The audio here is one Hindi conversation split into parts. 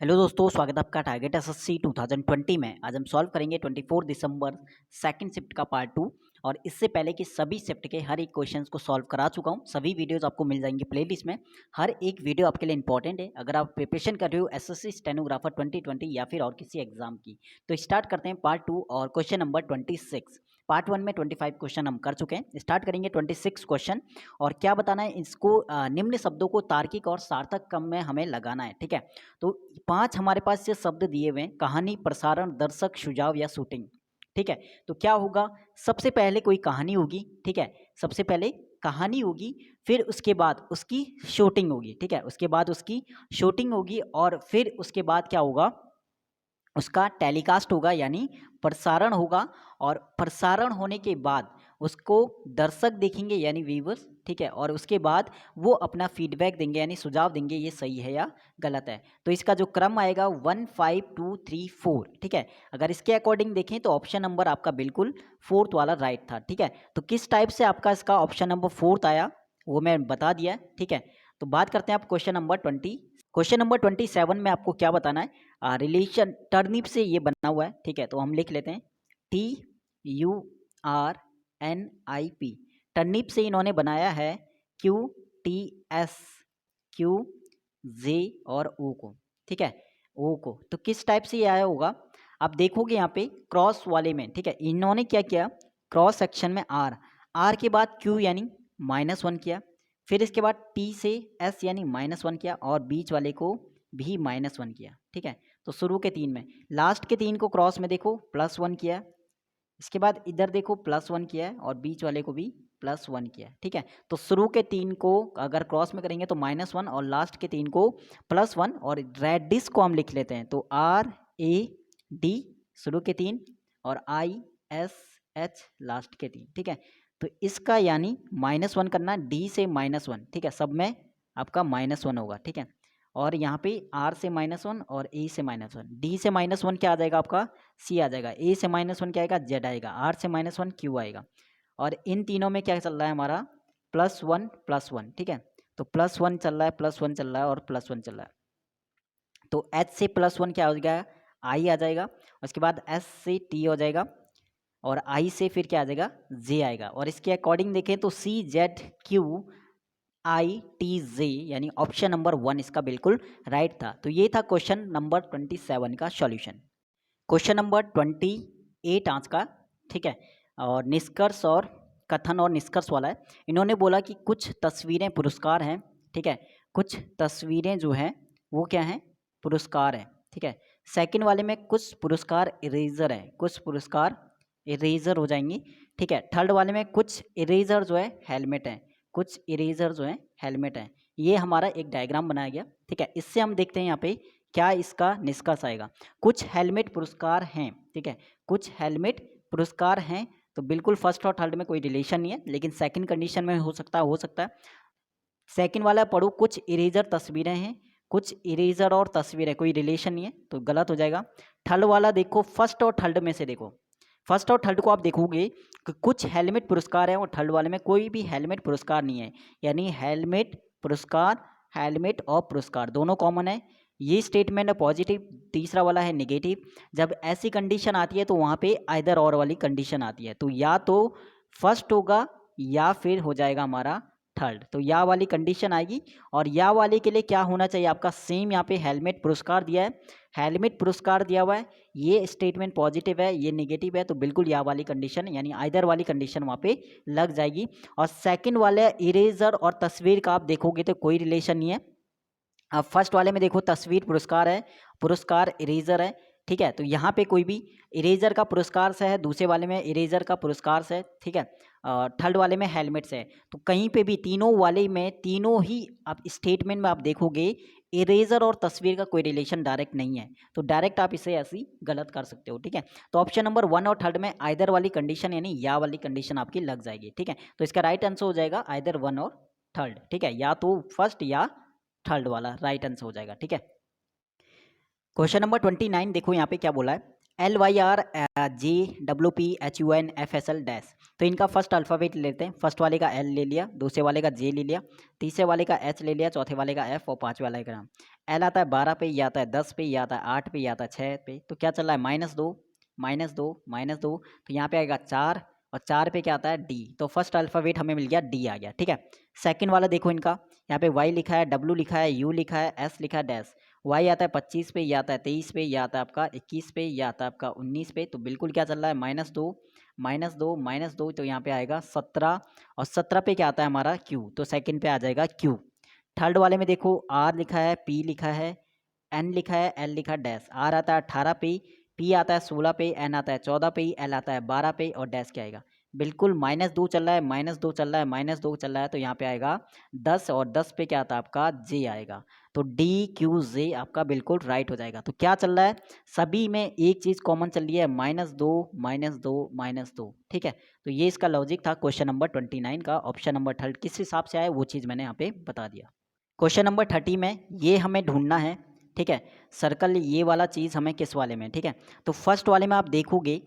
हेलो दोस्तों, स्वागत है आपका टारगेट एसएससी 2020 में। आज हम सॉल्व करेंगे 24 दिसंबर सेकंड शिफ्ट का पार्ट 2। और इससे पहले कि सभी शिफ्ट के हर एक क्वेश्चंस को सॉल्व करा चुका हूं। सभी वीडियोस आपको मिल जाएंगे प्लेलिस्ट में। हर एक वीडियो आपके लिए इंपॉर्टेंट है अगर आप प्रिपरेशन कर रहे हो एसएससी स्टेनोग्राफर 2020 या फिर और किसी एग्जाम की। तो स्टार्ट करते हैं पार्ट 2 और क्वेश्चन नंबर 26। पार्ट 1 में 25 क्वेश्चन हम कर चुके हैं। स्टार्ट करेंगे 26 क्वेश्चन। और क्या बताना है, इसको निम्न शब्दों को तार्किक और सार्थक क्रम में हमें लगाना है। ठीक है, तो 5 हमारे पास ये शब्द दिए हुए हैं: कहानी, प्रसारण, दर्शक, सुझाव या शूटिंग। ठीक है, तो क्या होगा, सबसे पहले कोई कहानी होगी। ठीक है, सबसे पहले कहानी होगी, फिर उसके बाद उसकी शूटिंग होगी। ठीक है, उसके बाद उसकी शूटिंग होगी और फिर उसके बाद क्या होगा, उसका टेलीकास्ट होगा यानी प्रसारण होगा। और प्रसारण होने के बाद उसको दर्शक देखेंगे यानी व्यूवर्स। ठीक है, और उसके बाद वो अपना फीडबैक देंगे यानी सुझाव देंगे, ये सही है या गलत है। तो इसका जो क्रम आएगा 1 5 2 3 4। ठीक है, अगर इसके अकॉर्डिंग देखें तो ऑप्शन नंबर आपका बिल्कुल फोर्थ वाला राइट था। ठीक है, तो किस टाइप से आपका इसका ऑप्शन नंबर फोर्थ आया वो मैं बता दिया। ठीक है, तो बात करते हैं आप क्वेश्चन नंबर 27 में आपको क्या बताना है। रिलेशन टर्निप से ये बना हुआ है। ठीक है, तो हम लिख लेते हैं TURNIP। टर्निप से इन्होंने बनाया है QTS, QJ और O को। ठीक है, O को तो किस टाइप से ये आया होगा, आप देखोगे यहाँ पे क्रॉस वाले में। ठीक है, इन्होंने क्या किया, क्रॉस सेक्शन में R के बाद Q यानी -1 किया, फिर इसके बाद T से S यानी -1 किया और बीच वाले को भी -1 किया। ठीक है, तो शुरू के 3 में, लास्ट के 3 को क्रॉस में देखो +1 किया, इसके बाद इधर देखो +1 किया है और बीच वाले को भी +1 किया है। ठीक है, तो शुरू के 3 को अगर क्रॉस में करेंगे तो -1 और लास्ट के 3 को +1 और रेडिस को हम लिख लेते हैं तो RAD शुरू के 3 और ISH लास्ट के 3। ठीक है, तो इसका यानी -1 करना, D से -1। ठीक है, सब में आपका -1 होगा। ठीक है, और यहाँ पे R से -1 और A से -1, D से -1 क्या आ जाएगा आपका C आ जाएगा, A से -1 क्या आएगा Z आएगा, R से -1 Q आएगा। और इन तीनों में क्या चल रहा है हमारा +1 ठीक है, तो +1 चल रहा है, +1 चल रहा है और +1 चल रहा है। तो H से +1 क्या हो जाएगा, I आ जाएगा, उसके बाद S से T हो जाएगा और I से फिर क्या आ जाएगा, J आएगा। और इसके अकॉर्डिंग देखें तो CZQITJ यानी ऑप्शन नंबर 1 इसका बिल्कुल राइट था। तो ये था क्वेश्चन नंबर 27 का सॉल्यूशन। क्वेश्चन नंबर 28 आज का। ठीक है, और निष्कर्ष और कथन और निष्कर्ष वाला है। इन्होंने बोला कि कुछ तस्वीरें पुरस्कार हैं। ठीक है, कुछ तस्वीरें जो हैं वो क्या हैं, पुरस्कार हैं। ठीक है, सेकंड वाले में कुछ पुरस्कार इरेजर है, कुछ पुरस्कार इरेजर हो जाएंगी। ठीक है, थर्ड वाले में कुछ इरेजर जो है हेलमेट है, कुछ इरेजर जो है हेलमेट है। ये हमारा एक डायग्राम बनाया गया। ठीक है, इससे हम देखते हैं यहाँ पे क्या इसका निष्कर्ष आएगा। कुछ हेलमेट पुरस्कार हैं। ठीक है, कुछ हेलमेट पुरस्कार हैं, तो बिल्कुल फर्स्ट और थर्ड में कोई रिलेशन नहीं है, लेकिन सेकंड कंडीशन में हो सकता है। सेकंड वाला पढ़ो, कुछ इरेजर तस्वीरें हैं, कुछ इरेजर और तस्वीरें कोई रिलेशन नहीं है, तो गलत हो जाएगा। थर्ड वाला देखो, फर्स्ट और थर्ड में से देखो, फर्स्ट और थर्ड को आप देखोगे कि कुछ हेलमेट पुरस्कार है और थर्ड वाले में कोई भी हेलमेट पुरस्कार नहीं है, यानी हेलमेट पुरस्कार, हेलमेट और पुरस्कार दोनों कॉमन है। ये स्टेटमेंट है पॉजिटिव, तीसरा वाला है नेगेटिव। जब ऐसी कंडीशन आती है तो वहाँ पे आइदर और वाली कंडीशन आती है, तो या तो फर्स्ट होगा या फिर हो जाएगा हमारा थर्ड, तो या वाली कंडीशन आएगी। और या वाले के लिए क्या होना चाहिए आपका, सेम यहाँ पे हेलमेट पुरस्कार दिया है, हेलमेट पुरस्कार दिया हुआ है, ये स्टेटमेंट पॉजिटिव है, ये नेगेटिव है, तो बिल्कुल या वाली कंडीशन यानी आइदर वाली कंडीशन वहाँ पे लग जाएगी। और सेकंड वाले इरेजर और तस्वीर का आप देखोगे तो कोई रिलेशन नहीं है। अब फर्स्ट वाले में देखो तस्वीर पुरस्कार है, पुरस्कार इरेजर है। ठीक है, तो यहाँ पे कोई भी इरेजर का पुरस्कार से है, दूसरे वाले में इरेजर का पुरस्कार से है। ठीक है, थर्ड वाले में हेलमेट से है, तो कहीं पे भी तीनों वाले में, तीनों ही आप स्टेटमेंट में आप देखोगे इरेजर और तस्वीर का कोई रिलेशन डायरेक्ट नहीं है, तो डायरेक्ट आप इसे ऐसी गलत कर सकते हो। ठीक है, तो ऑप्शन नंबर 1 और थर्ड में आइदर वाली कंडीशन यानी या वाली कंडीशन आपकी लग जाएगी। ठीक है, तो इसका राइट आंसर हो जाएगा आइदर 1 और थर्ड। ठीक है, या तो फर्स्ट या थर्ड वाला राइट आंसर हो जाएगा। ठीक है, क्वेश्चन नंबर 29 देखो यहाँ पे क्या बोला है। LYRGWPHUNFSL dash. तो इनका फर्स्ट अल्फ़ाबेट लेते हैं। फर्स्ट वाले का L ले लिया, दूसरे वाले का J ले लिया, तीसरे वाले का H ले लिया, चौथे वाले का F और पाँचवें वाले का L आता है 12 पे, ये आता है 10 पे, ये आता है 8 पे, ये आता है 6 पे। तो क्या चल रहा है -2 -2 -2, तो यहाँ पे आएगा 4 और 4 पे क्या आता है D। तो फर्स्ट अल्फ़ाबेट हमें मिल गया D आ गया, ठीक है। सेकंड वाला देखो इनका, यहाँ पे Y लिखा है, W लिखा है, U लिखा है, S लिखा है डैश। Y आता है 25 पे, ये आता है 23 पे, ये आता है आपका 21 पे, ये आता है आपका 19 पे। तो बिल्कुल क्या चल रहा है -2 -2 -2, तो यहाँ पे आएगा 17 और 17 पे क्या आता है हमारा Q। तो सेकंड पे आ जाएगा Q। थर्ड वाले में देखो R लिखा है, P लिखा है, N लिखा है, L लिखा है डैश। R आता है 18 पे, P आता है 16 पे, N आता है 14 पे, L आता है 12 पे और डैश क्या आएगा। बिल्कुल -2 चल रहा है, -2 चल रहा है, -2 चल रहा है, तो यहाँ पे आएगा 10 और 10 पे क्या आता है आपका J आएगा। तो DQJ आपका बिल्कुल राइट हो जाएगा। तो क्या चल रहा है, सभी में एक चीज़ कॉमन चल रही है, -2 -2 -2, ठीक है। तो ये इसका लॉजिक था क्वेश्चन नंबर 29 का। ऑप्शन नंबर थर्ड किस हिसाब से आया वो चीज़ मैंने यहाँ पे बता दिया। क्वेश्चन नंबर 30 में ये हमें ढूंढना है, ठीक है। सर्कल ये वाला चीज़ हमें किस वाले में, ठीक है। तो फर्स्ट वाले में आप देखोगे,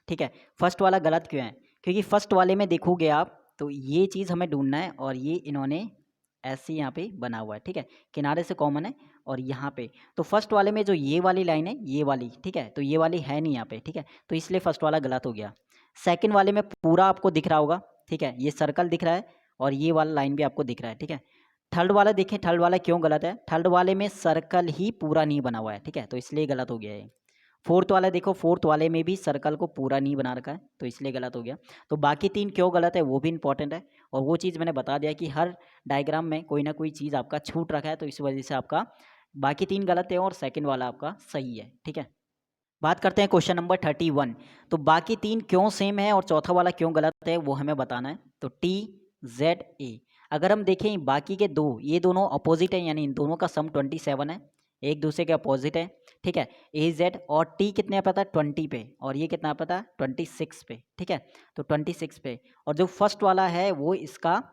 ठीक है, फर्स्ट वाला गलत क्यों है, क्योंकि फर्स्ट वाले में देखोगे आप तो ये चीज़ हमें ढूंढना है और ये इन्होंने ऐसे यहाँ पे बना हुआ है, ठीक है, किनारे से कॉमन है और यहाँ पे। तो फर्स्ट वाले में जो ये वाली लाइन है, ये वाली, ठीक है, तो ये वाली है नहीं यहाँ पे, ठीक है, तो इसलिए फर्स्ट वाला गलत हो गया। सेकंड वाले में पूरा आपको दिख रहा होगा, ठीक है, ये सर्कल दिख रहा है और ये वाला लाइन भी आपको दिख रहा है, ठीक है। थर्ड वाला देखें, थर्ड वाला क्यों गलत है, थर्ड वाले में सर्कल ही पूरा नहीं बना हुआ है, ठीक है, तो इसलिए गलत हो गया है। फोर्थ वाला देखो, फोर्थ वाले में भी सर्कल को पूरा नहीं बना रखा है, तो इसलिए गलत हो गया। तो बाकी तीन क्यों गलत है वो भी इंपॉर्टेंट है और वो चीज़ मैंने बता दिया कि हर डायग्राम में कोई ना कोई चीज़ आपका छूट रखा है, तो इस वजह से आपका बाकी तीन गलत है और सेकंड वाला आपका सही है, ठीक है। बात करते हैं क्वेश्चन नंबर 31। तो बाकी तीन क्यों सेम है और चौथा वाला क्यों गलत है वो हमें बताना है। तो TZA, अगर हम देखें बाकी के दो, ये दोनों अपोजिट है, यानी इन दोनों का सम 27 है, एक दूसरे के अपोजिट है, ठीक है। AZ और T कितने पता है 20 पे और ये कितना पता है 26 पे, ठीक है। तो 26 पे और जो फर्स्ट वाला है वो इसका,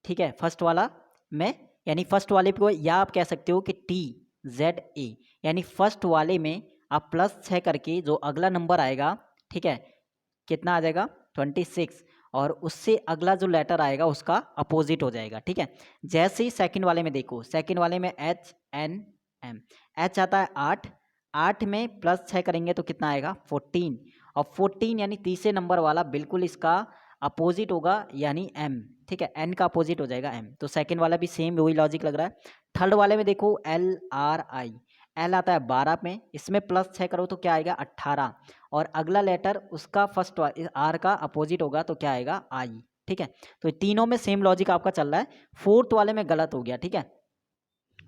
ठीक है, फर्स्ट वाला में, यानी फर्स्ट वाले को या आप कह सकते हो कि TZA, यानी फर्स्ट वाले में आप +6 करके जो अगला नंबर आएगा, ठीक है, कितना आ जाएगा 26, और उससे अगला जो लेटर आएगा उसका अपोजिट हो जाएगा, ठीक है। जैसे ही सेकंड वाले में देखो, सेकंड वाले में HNM, H आता है 8, 8 में +6 करेंगे तो कितना आएगा 14, और 14 यानी तीसरे नंबर वाला बिल्कुल इसका अपोजिट होगा, यानी M, ठीक है, N का अपोजिट हो जाएगा M। तो सेकंड वाला भी सेम वही लॉजिक लग रहा है। थर्ड वाले में देखो LRI, L आता है 12 में, इसमें +6 करो तो क्या आएगा 18, और अगला लेटर उसका फर्स्ट R का अपोजिट होगा तो क्या आएगा I, ठीक है। तो तीनों में सेम लॉजिक आपका चल रहा है। फोर्थ वाले में गलत हो गया, ठीक है,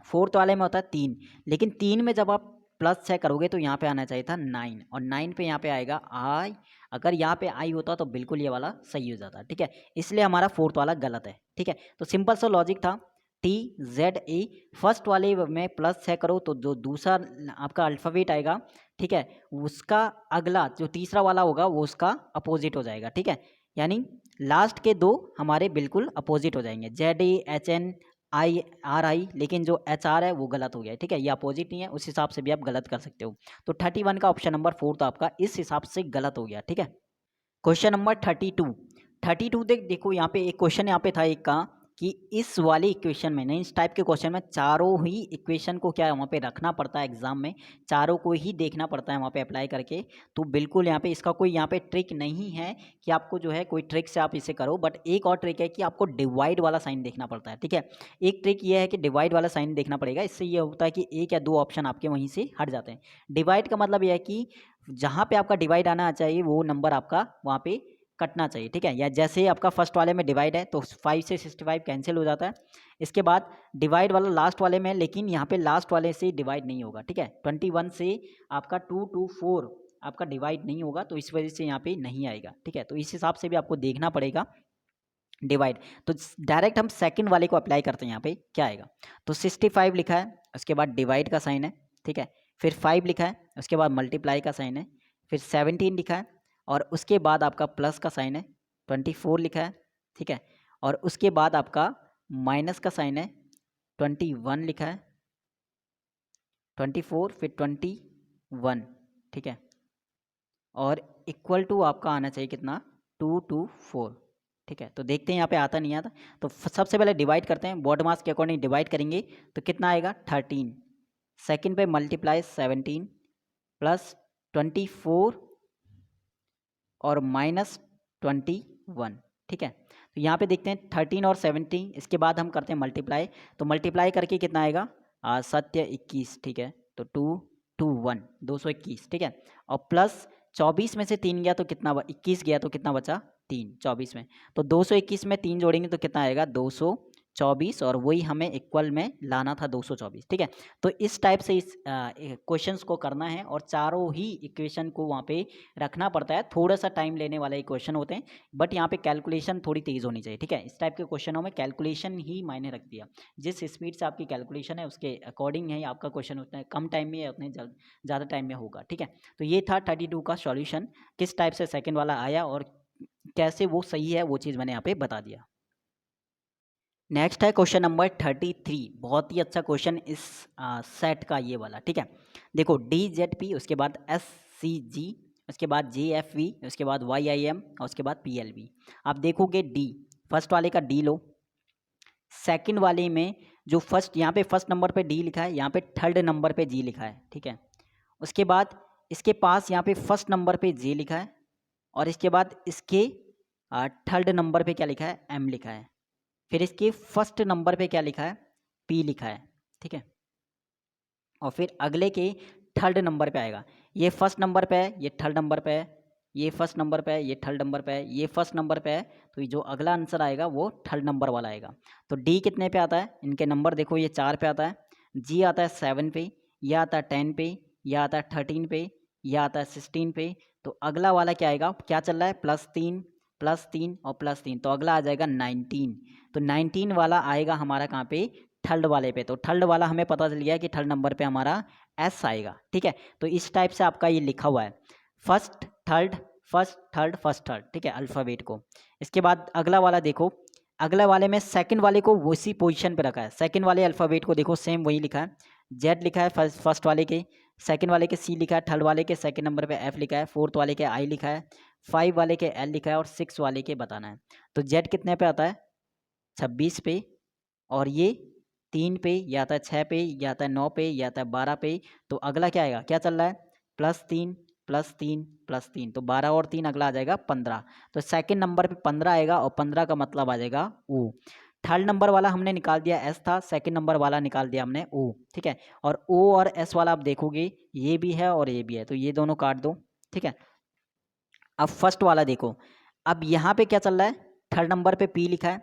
फोर्थ वाले में होता है 3, लेकिन 3 में जब आप +6 करोगे तो यहाँ पे आना चाहिए था 9, और 9 पे यहाँ पे आएगा I। अगर यहाँ पे I होता तो बिल्कुल ये वाला सही हो जाता, ठीक है, इसलिए हमारा फोर्थ वाला गलत है, ठीक है। तो सिंपल सा लॉजिक था, TZA फर्स्ट वाले में +6 करो तो जो दूसरा आपका अल्फ़ाबेट आएगा, ठीक है, उसका अगला जो तीसरा वाला होगा वो उसका अपोजिट हो जाएगा, ठीक है, यानी लास्ट के दो हमारे बिल्कुल अपोजिट हो जाएंगे, ZAHNIRI, लेकिन जो HR है वो गलत हो गया है, ठीक है, ये अपोजिट नहीं है, उस हिसाब से भी आप गलत कर सकते हो। तो 31 का ऑप्शन नंबर 4 आपका इस हिसाब से गलत हो गया, ठीक है। क्वेश्चन नंबर 32 देखो यहाँ पे एक क्वेश्चन यहाँ पे था एक का कि इस वाले इक्वेशन में, नहीं इस टाइप के क्वेश्चन में चारों ही इक्वेशन को क्या है वहाँ पे रखना पड़ता है एग्जाम में, चारों को ही देखना पड़ता है वहाँ पे अप्लाई करके। तो बिल्कुल यहाँ पे इसका कोई यहाँ पे ट्रिक नहीं है कि आपको जो है कोई ट्रिक से आप इसे करो, बट एक और ट्रिक है कि आपको डिवाइड वाला साइन देखना पड़ता है, ठीक है। एक ट्रिक ये है कि डिवाइड वाला साइन देखना पड़ेगा, इससे ये होता है कि एक या दो ऑप्शन आपके वहीं से हट जाते हैं। डिवाइड का मतलब यह है कि जहाँ पे आपका डिवाइड आना चाहिए वो नंबर आपका वहाँ पे कटना चाहिए, ठीक है। या जैसे आपका फर्स्ट वाले में डिवाइड है तो 5 से 65 कैंसिल हो जाता है। इसके बाद डिवाइड वाला लास्ट वाले में, लेकिन यहाँ पे लास्ट वाले से डिवाइड नहीं होगा, ठीक है। 21 से आपका 2 to 4 आपका डिवाइड नहीं होगा, तो इस वजह से यहाँ पे नहीं आएगा, ठीक है। तो इस हिसाब से भी आपको देखना पड़ेगा डिवाइड। तो डायरेक्ट हम सेकंड वाले को अप्लाई करते हैं, यहाँ पे क्या आएगा, तो 65 लिखा है, उसके बाद डिवाइड का साइन है, ठीक है, फिर 5 लिखा है, उसके बाद मल्टीप्लाई का साइन है, फिर 17 लिखा है, और उसके बाद आपका प्लस का साइन है, 24 लिखा है, ठीक है, और उसके बाद आपका माइनस का साइन है, 21 लिखा है, 24 फिर 21, ठीक है, और इक्वल टू आपका आना चाहिए कितना 2 to 4। ठीक है, तो देखते हैं यहाँ पे आता नहीं आता। तो सबसे पहले डिवाइड करते हैं, बॉडी मास के अकॉर्डिंग डिवाइड करेंगे तो कितना आएगा 13। सेकंड पे मल्टीप्लाई 17 प्लस 24 और माइनस 21। ठीक है, तो यहाँ पे देखते हैं 13 और 17, इसके बाद हम करते हैं मल्टीप्लाई। तो मल्टीप्लाई करके कितना आएगा 21। ठीक है, तो 221 221। ठीक है, और प्लस 24 में से 3 गया तो कितना 21 गया तो कितना बचा 3 24 में। तो 221 में 3 जोड़ेंगे तो कितना आएगा 224, और वही हमें इक्वल में लाना था 224। ठीक है, तो इस टाइप से इस क्वेश्चंस को करना है, और चारों ही इक्वेशन को वहाँ पे रखना पड़ता है। थोड़ा सा टाइम लेने वाले इक्वेशन होते हैं, बट यहाँ पे कैलकुलेशन थोड़ी तेज़ होनी चाहिए। ठीक है, इस टाइप के क्वेश्चनों में कैलकुलेशन ही मायने रखती है। जिस स्पीड से आपकी कैलकुलेशन है उसके अकॉर्डिंग है आपका क्वेश्चन उतना कम टाइम में या उतने ज़्यादा टाइम में होगा। ठीक है, तो ये था 32 का सॉल्यूशन, किस टाइप से सेकंड वाला आया और कैसे वो सही है वो चीज़ मैंने यहाँ पे बता दिया। नेक्स्ट है क्वेश्चन नंबर 33, बहुत ही अच्छा क्वेश्चन इस सेट का ये वाला। ठीक है, देखो DZP, उसके बाद SCG, उसके बाद JFV, उसके बाद YIM और उसके बाद PLV। आप देखोगे D, फर्स्ट वाले का D लो, सेकंड वाले में जो फर्स्ट यहाँ पे फर्स्ट नंबर पे D लिखा है, यहाँ पे थर्ड नंबर पे G लिखा है। ठीक है, उसके बाद इसके पास यहाँ पे फर्स्ट नंबर पे J लिखा है, और इसके बाद इसके थर्ड नंबर पे क्या लिखा है M लिखा है, फिर इसके फर्स्ट नंबर पे क्या लिखा है P लिखा है। ठीक है, और फिर अगले के थर्ड नंबर पे आएगा, ये फर्स्ट नंबर पे है, ये थर्ड नंबर पे है, ये फर्स्ट नंबर पे है, ये थर्ड नंबर पे है, ये फर्स्ट नंबर पे है, तो ये जो अगला आंसर आएगा वो थर्ड नंबर वाला आएगा। तो डी कितने पे आता है, इनके नंबर देखो, ये 4 पे आता है, जी आता है 7 पे, यह आता है 10 पे, यह आता है 13 पे, यह आता है 16 पे। तो अगला वाला क्या आएगा, क्या चल रहा है +3 +3 और +3, तो अगला आ जाएगा 19। तो 19 वाला आएगा हमारा कहाँ पे थर्ड वाले पे। तो थर्ड वाला हमें पता चल गया कि थर्ड नंबर पे हमारा एस आएगा। ठीक है, तो इस टाइप से आपका ये लिखा हुआ है, first third first third first third. ठीक है, अल्फ़ाबेट को। इसके बाद अगला वाला देखो, अगले वाले में सेकंड वाले को उसी पोजीशन पे रखा है, सेकंड वाले अल्फ़ाबेट को देखो सेम वही लिखा है, जेड लिखा है फर्स्ट वाले के, सेकंड वाले के सी लिखा है, थर्ड वाले के सेकंड नंबर पे एफ लिखा है, फोर्थ वाले के आई लिखा है, 5 वाले के एल लिखा है, और 6 वाले के बताना है। तो जेड कितने पे आता है 26 पे, और ये 3 पे, या आता है 6 पे, या आता है 9 पे, या आता है 12 पे। तो अगला क्या आएगा, क्या चल रहा है +3 +3 +3, तो 12 और 3 अगला आ जाएगा 15। तो सेकंड नंबर पे 15 आएगा, और 15 का मतलब आ जाएगा ओ। थर्ड नंबर वाला हमने निकाल दिया एस था, सेकंड नंबर वाला निकाल दिया हमने ओ। ठीक है, और ओ और एस वाला आप देखोगे ये भी है और ये भी है, तो ये दोनों काट दो। ठीक है, अब फर्स्ट वाला देखो, अब यहाँ पे क्या चल रहा है, थर्ड नंबर पे पी लिखा है।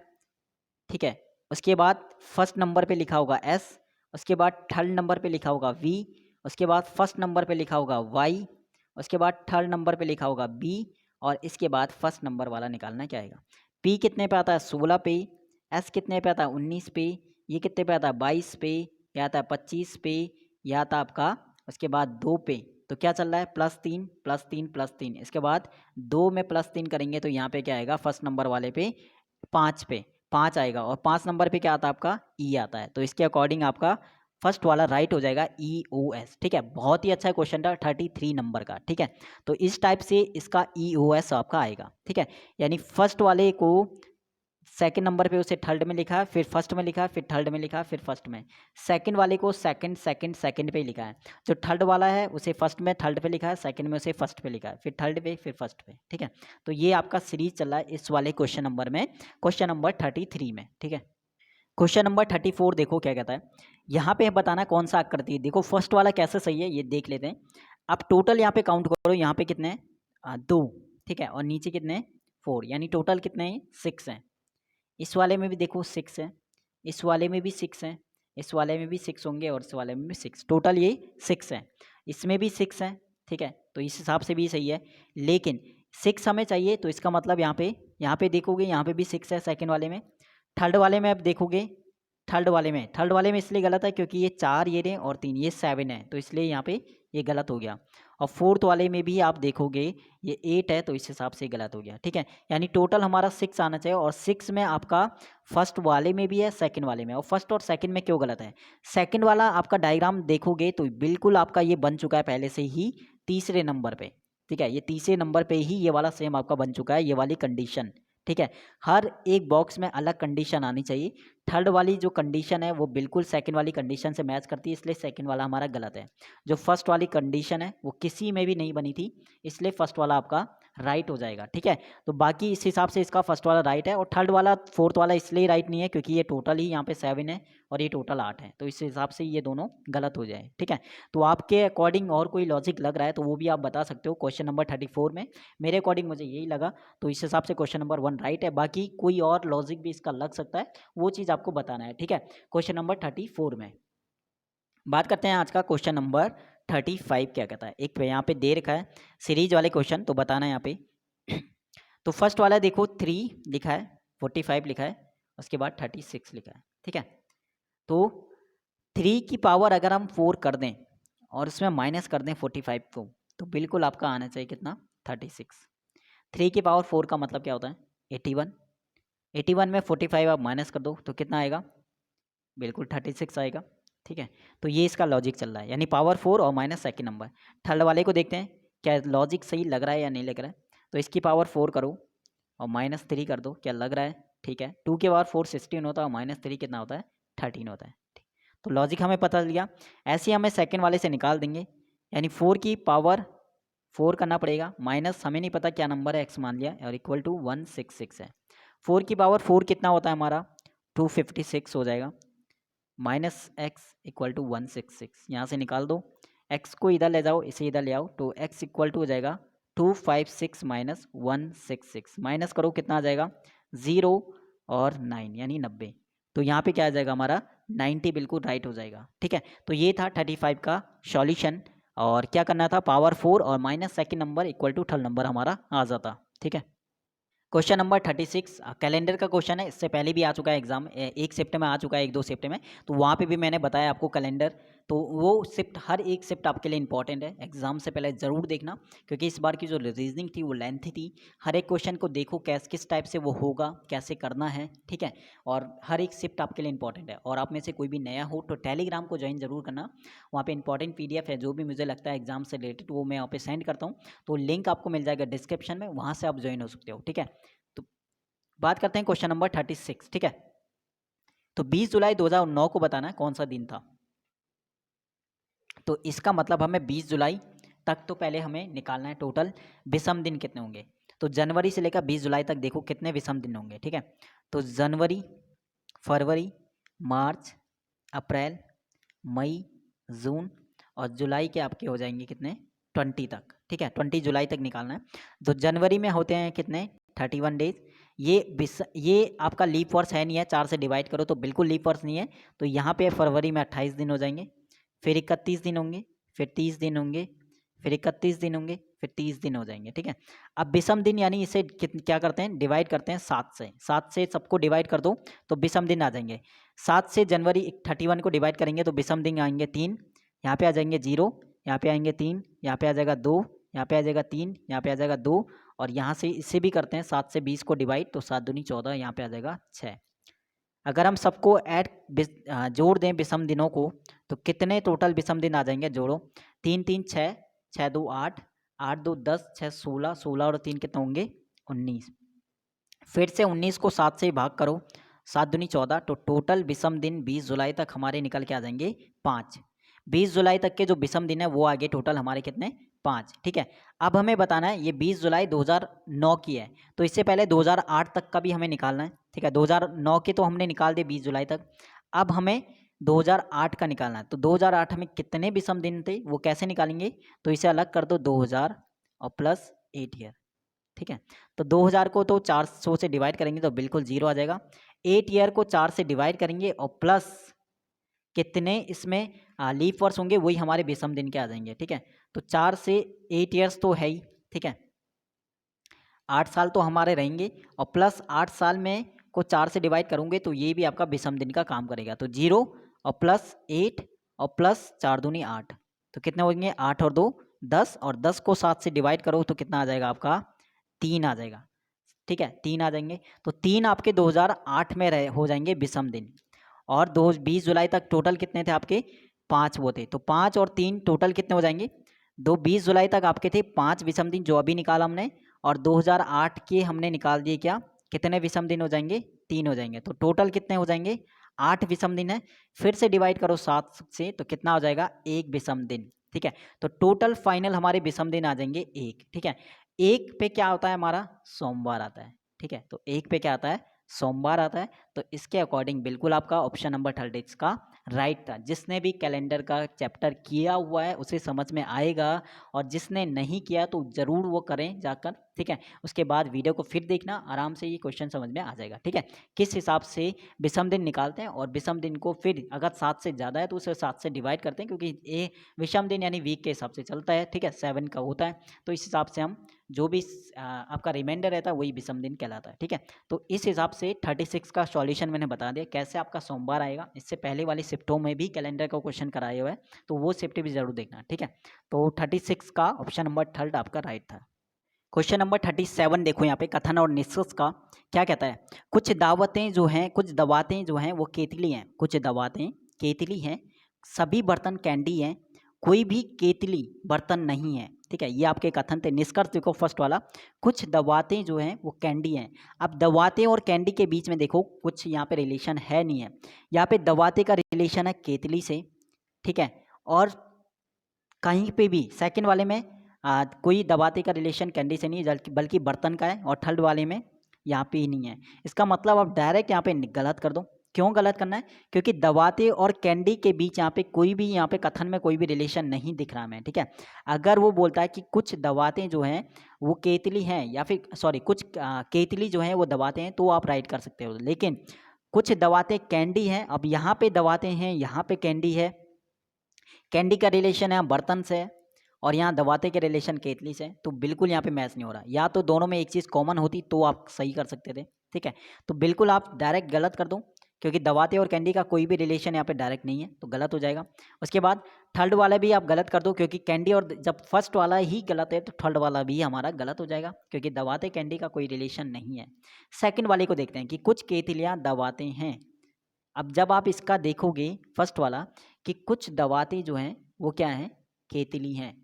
ठीक है, उसके बाद फर्स्ट नंबर पे लिखा होगा एस, उसके बाद थर्ड नंबर पे लिखा होगा वी, उसके बाद फर्स्ट नंबर पे लिखा होगा वाई, उसके बाद थर्ड नंबर पे लिखा होगा बी, और इसके बाद फर्स्ट नंबर वाला निकालना क्या आएगा। पी कितने पे आता है 16 पे, एस कितने पे आता है 19 पे, ये कितने पे आता है 22 पे, या आता है 25 पे, या आता आपका उसके बाद 2 पे। तो क्या चल रहा है +3 +3 +3, इसके बाद 2 में +3 करेंगे तो यहाँ पे क्या आएगा फर्स्ट नंबर वाले पे 5 पे 5 आएगा, और 5 नंबर पे क्या आता है आपका ई आता है। तो इसके अकॉर्डिंग आपका फर्स्ट वाला राइट हो जाएगा EOS। ठीक है, बहुत ही अच्छा क्वेश्चन था 33 नंबर का। ठीक है, तो इस टाइप से इसका EOS आपका आएगा। ठीक है, यानी फर्स्ट वाले को सेकंड नंबर पे उसे थर्ड में लिखा है, फिर फर्स्ट में लिखा है, फिर थर्ड में लिखा है, फिर फर्स्ट में। सेकंड वाले को सेकंड सेकंड सेकंड पे लिखा है, जो थर्ड वाला है उसे फर्स्ट में थर्ड पे लिखा है, सेकंड में उसे फर्स्ट पे लिखा है, फिर थर्ड पे फिर फर्स्ट पे। ठीक है, तो ये आपका सीरीज चल रहा है इस वाले क्वेश्चन नंबर में, क्वेश्चन नंबर 33 में। ठीक है, क्वेश्चन नंबर 34 देखो क्या कहता है, यहाँ पे बताना कौन सा आकृति है। देखो फर्स्ट वाला कैसे सही है ये देख लेते हैं। आप टोटल यहाँ पे काउंट करो, यहाँ पे कितने हैं 2। ठीक है, और नीचे कितने 4, यानी टोटल कितने हैं 6 हैं। इस वाले में भी देखो 6 है, इस वाले में भी 6 है, इस वाले में भी 6 होंगे, और इस वाले में भी 6, टोटल ये 6 है। इसमें भी 6 है। ठीक है, तो इस हिसाब से भी सही है, लेकिन 6 हमें चाहिए, तो इसका मतलब यहाँ पे देखोगे यहाँ पे भी 6 है सेकंड वाले में। थर्ड वाले में अब देखोगे, थर्ड वाले में इसलिए गलत है क्योंकि ये 4 ये रहे और 3 ये 7 है, तो इसलिए यहाँ पे ये गलत हो गया। और फोर्थ वाले में भी आप देखोगे ये 8 है, तो इस हिसाब से गलत हो गया। ठीक है, यानी टोटल हमारा 6 आना चाहिए, और 6 में आपका फर्स्ट वाले में भी है सेकंड वाले में। और फर्स्ट और सेकंड में क्यों गलत है, सेकंड वाला आपका डायग्राम देखोगे तो बिल्कुल आपका ये बन चुका है पहले से ही तीसरे नंबर पे। ठीक है, ये तीसरे नंबर पे ही ये वाला सेम आपका बन चुका है, ये वाली कंडीशन। ठीक है, हर एक बॉक्स में अलग कंडीशन आनी चाहिए। थर्ड वाली जो कंडीशन है वो बिल्कुल सेकंड वाली कंडीशन से मैच करती है, इसलिए सेकंड वाला हमारा गलत है। जो फर्स्ट वाली कंडीशन है वो किसी में भी नहीं बनी थी, इसलिए फर्स्ट वाला आपका राइट हो जाएगा। ठीक है, तो बाकी इस हिसाब से इसका फर्स्ट वाला राइट है, और थर्ड वाला फोर्थ वाला इसलिए राइट नहीं है क्योंकि ये टोटल ही यहाँ पे 7 है और ये टोटल 8 है, तो इस हिसाब से ये दोनों गलत हो जाए। ठीक है, तो आपके अकॉर्डिंग और कोई लॉजिक लग रहा है तो वो भी आप बता सकते हो क्वेश्चन नंबर 34 में। मेरे अकॉर्डिंग मुझे यही लगा, तो इस हिसाब से क्वेश्चन नंबर 1 राइट है। बाकी कोई और लॉजिक भी इसका लग सकता है, वो चीज़ आपको बताना है। ठीक है, क्वेश्चन नंबर 34 में बात करते हैं आज का क्वेश्चन नंबर 35 क्या कहता है। एक यहाँ पे दे रखा है सीरीज वाले क्वेश्चन, तो बताना है यहाँ पे। तो फर्स्ट वाला देखो 3 लिखा है, 45 लिखा है, उसके बाद 36 लिखा है। ठीक है, तो 3 की पावर अगर हम 4 कर दें और उसमें माइनस कर दें 45 को, तो बिल्कुल आपका आना चाहिए कितना, 36। 3 की पावर 4 का मतलब क्या होता है, 81। 81 में 45 आप माइनस कर दो तो कितना आएगा, बिल्कुल 36 आएगा। ठीक है, तो ये इसका लॉजिक चल रहा है, यानी पावर 4 और माइनस सेकंड नंबर। थर्ड वाले को देखते हैं क्या लॉजिक सही लग रहा है या नहीं लग रहा है। तो इसकी पावर 4 करो और -3 कर दो, क्या लग रहा है, ठीक है। 2 के पावर 4 16 होता है और -3 कितना होता है, 13 होता है। तो लॉजिक हमें पता चल गया। ऐसे ही हमें सेकंड वाले से निकाल देंगे, यानी 4 की पावर 4 करना पड़ेगा, माइनस हमें नहीं पता क्या नंबर है, x मान लिया, और इक्वल टू 166 है। 4 की पावर 4 कितना होता है हमारा, 256 हो जाएगा, माइनस एक्स इक्वल टू 166, यहाँ से निकाल दो। x को इधर ले जाओ, इसे इधर ले आओ, तो x इक्वल टू हो जाएगा 256 माइनस 166, माइनस करो कितना आ जाएगा, 0 और 9 यानी 90। तो यहाँ पे क्या आ जाएगा हमारा 90, बिल्कुल राइट हो जाएगा। ठीक है, तो ये था 35 का सॉल्यूशन। और क्या करना था, पावर 4 और minus second number equal to third number हमारा आ जाता। ठीक है, क्वेश्चन नंबर 36 कैलेंडर का क्वेश्चन है। इससे पहले भी आ चुका है एग्जाम, 1 शिफ्ट में आ चुका है, 1-2 शिफ्ट में, तो वहाँ पे भी मैंने बताया आपको कैलेंडर। तो वो शिफ्ट, हर एक शिफ्ट आपके लिए इंपॉर्टेंट है, एग्जाम से पहले ज़रूर देखना, क्योंकि इस बार की जो रीजनिंग थी वो लेंथी थी। हर एक क्वेश्चन को देखो किस टाइप से वो होगा, कैसे करना है। ठीक है, और हर एक शिफ्ट आपके लिए इंपॉर्टेंट है। और आप में से कोई भी नया हो तो टेलीग्राम को ज्वाइन जरूर करना, वहाँ पे इंपॉर्टेंट PDF है, जो भी मुझे लगता है एग्जाम से रिलेटेड वो मैं यहाँ पे सेंड करता हूँ, तो लिंक आपको मिल जाएगा डिस्क्रिप्शन में, वहाँ से आप ज्वाइन हो सकते हो। ठीक है, तो बात करते हैं क्वेश्चन नंबर 36। ठीक है, तो 20 जुलाई 2009 को बताना है कौन सा दिन था। तो इसका मतलब हमें 20 जुलाई तक तो पहले हमें निकालना है टोटल विषम दिन कितने होंगे। तो जनवरी से लेकर 20 जुलाई तक देखो कितने विषम दिन होंगे। ठीक है, तो जनवरी, फरवरी, मार्च, अप्रैल, मई, जून और जुलाई के आपके हो जाएंगे कितने, 20 तक। ठीक है, 20 जुलाई तक निकालना है। तो जनवरी में होते हैं कितने, 31 डेज। ये आपका लीप वर्ष है नहीं है, 4 से डिवाइड करो तो बिल्कुल लीप वर्ष नहीं है। तो यहाँ पे फरवरी में 28 दिन हो जाएंगे, फिर 31 दिन होंगे, फिर 30 दिन होंगे, फिर 31 दिन होंगे, फिर 30 दिन हो जाएंगे। ठीक है, अब विषम दिन यानी इसे क्या करते हैं, डिवाइड करते हैं 7 से सबको डिवाइड कर दो तो विषम दिन आ जाएंगे। 7 से जनवरी 31 को डिवाइड करेंगे तो विषम दिन आएंगे 3, यहाँ पे आ जाएंगे 0, यहाँ पे आएंगे 3, यहाँ पे आ जाएगा 2, यहाँ पे आ जाएगा 3, यहाँ पे आ जाएगा 2, और यहाँ से इससे भी करते हैं 7 से 20 को डिवाइड, तो 7 दूनी 14, यहाँ पे आ जाएगा 6। अगर हम सबको जोड़ दें विषम दिनों को तो कितने टोटल विषम दिन आ जाएंगे, जोड़ो, 3 3 6, 6 2 8, 8 2 10, 6 16, 16 और 3 कितने होंगे, 19। फिर से 19 को 7 से भाग करो, 7 दूनी 14, तो टोटल विषम दिन 20 जुलाई तक हमारे निकल के आ जाएंगे 5। 20 जुलाई तक के जो विषम दिन है वो आगे टोटल हमारे कितने, 5। ठीक है, अब हमें बताना है ये 20 जुलाई 2009 की है, तो इससे पहले 2008 तक का भी हमें निकालना है। ठीक है, 2009 के तो हमने निकाल दिए 20 जुलाई तक, अब हमें 2008 का निकालना है। तो 2008 में कितने विषम दिन थे वो कैसे निकालेंगे, तो इसे अलग कर दो 2000 और प्लस 8 ईयर। ठीक है, तो 2000 को तो 400 से डिवाइड करेंगे तो बिल्कुल 0 आ जाएगा। 8 ईयर को 4 से डिवाइड करेंगे और प्लस कितने इसमें लीप वर्ष होंगे वही हमारे विषम दिन के आ जाएंगे। ठीक है, तो 4 से 8 ईयर्स तो है ही। ठीक है, 8 साल तो हमारे रहेंगे, और प्लस 8 साल में को 4 से डिवाइड करूँगे तो ये भी आपका विषम दिन का काम करेगा। तो 0 और प्लस 8 और प्लस 4 दूनी 8, तो कितने होंगे, 8 और 2 10, और 10 को 7 से डिवाइड करो तो कितना आ जाएगा आपका, 3 आ जाएगा। ठीक है, 3 आ जाएंगे, तो 3 आपके 2008 में हो जाएंगे विषम दिन। और 20 जुलाई तक टोटल कितने थे आपके, 5 वो थे, तो 5 और 3 टोटल कितने हो जाएंगे, 20 जुलाई तक आपके थे 5 विषम दिन जो अभी निकाला हमने, और 2008 के हमने निकाल दिए क्या, कितने विषम दिन हो जाएंगे, 3 हो जाएंगे। तो टोटल कितने हो जाएंगे, 8 विषम दिन है। फिर से डिवाइड करो 7 से, तो कितना हो जाएगा, 1 विषम दिन। ठीक है, तो टोटल फाइनल हमारे विषम दिन आ जाएंगे 1। ठीक है, 1 पे क्या होता है हमारा, सोमवार आता है। ठीक है, तो 1 पे क्या आता है, सोमवार आता है। तो इसके अकॉर्डिंग बिल्कुल आपका ऑप्शन नंबर 36 का राइट था। जिसने भी कैलेंडर का चैप्टर किया हुआ है उसे समझ में आएगा, और जिसने नहीं किया तो ज़रूर वो करें जाकर। ठीक है, उसके बाद वीडियो को फिर देखना, आराम से ये क्वेश्चन समझ में आ जाएगा। ठीक है, किस हिसाब से विषम दिन निकालते हैं, और विषम दिन को फिर अगर 7 से ज़्यादा है तो उसे 7 से डिवाइड करते हैं, क्योंकि ये विषम दिन यानी वीक के हिसाब से चलता है। ठीक है, 7 का होता है, तो इस हिसाब से हम जो भी आपका रिमाइंडर रहता है वही विषम दिन कहलाता है। ठीक है, तो इस हिसाब से 36 का सॉल्यूशन मैंने बता दिया कैसे आपका सोमवार आएगा। इससे पहले वाली शिफ्टों में भी कैलेंडर का क्वेश्चन कराया हुआ है, तो वो शिफ्ट भी जरूर देखना। ठीक है, तो 36 का ऑप्शन नंबर 3 आपका राइट था। क्वेश्चन नंबर 37 देखो यहाँ पे, कथन और निष्कर्ष का क्या कहता है। कुछ दावतें जो हैं, कुछ दवातें जो हैं वो केतली हैं, कुछ दवातें केतली हैं, सभी बर्तन कैंडी हैं, कोई भी केतली बर्तन नहीं है। ठीक है, ये आपके कथन थे। निष्कर्ष देखो फर्स्ट वाला, कुछ दवातें जो हैं वो कैंडी हैं। अब दवातें और कैंडी के बीच में देखो कुछ यहाँ पे रिलेशन है नहीं है। यहाँ पे दवाते का रिलेशन है केतली से। ठीक है, और कहीं पे भी सेकंड वाले में कोई दबाते का रिलेशन कैंडी से नहीं है, बल्कि बर्तन का है, और थर्ड वाले में यहाँ पे ही नहीं है। इसका मतलब आप डायरेक्ट यहाँ पे गलत कर दो। क्यों गलत करना है, क्योंकि दबाते और कैंडी के बीच यहाँ पे कोई भी, यहाँ पे कथन में कोई भी रिलेशन नहीं दिख रहा है। ठीक है, अगर वो बोलता है कि कुछ दबाते जो हैं वो केतली हैं, या फिर सॉरी कुछ केतली जो हैं वो दबाते हैं, तो आप राइट कर सकते हो। लेकिन कुछ दबाते कैंडी हैं, अब यहाँ पे दबाते हैं, यहाँ पे कैंडी है। कैंडी का रिलेशन है बर्तन से, और यहाँ दबाते के रिलेशन केतली से, तो बिल्कुल यहाँ पे मैच नहीं हो रहा। या तो दोनों में एक चीज़ कॉमन होती तो आप सही कर सकते थे। ठीक है, तो बिल्कुल आप डायरेक्ट गलत कर दो, क्योंकि दबाते और कैंडी का कोई भी रिलेशन यहाँ पे डायरेक्ट नहीं है, तो गलत हो जाएगा। उसके बाद थर्ड वाला भी आप गलत कर दो, क्योंकि कैंडी और जब फर्स्ट वाला ही गलत है तो थर्ड वाला भी हमारा गलत हो जाएगा, क्योंकि दबाते कैंडी का कोई रिलेशन नहीं है। सेकंड वाले को देखते हैं कि कुछ केतलियाँ दबाते हैं। अब जब आप इसका देखोगे फर्स्ट वाला, कि कुछ दवातें जो हैं वो क्या हैं, केतली हैं।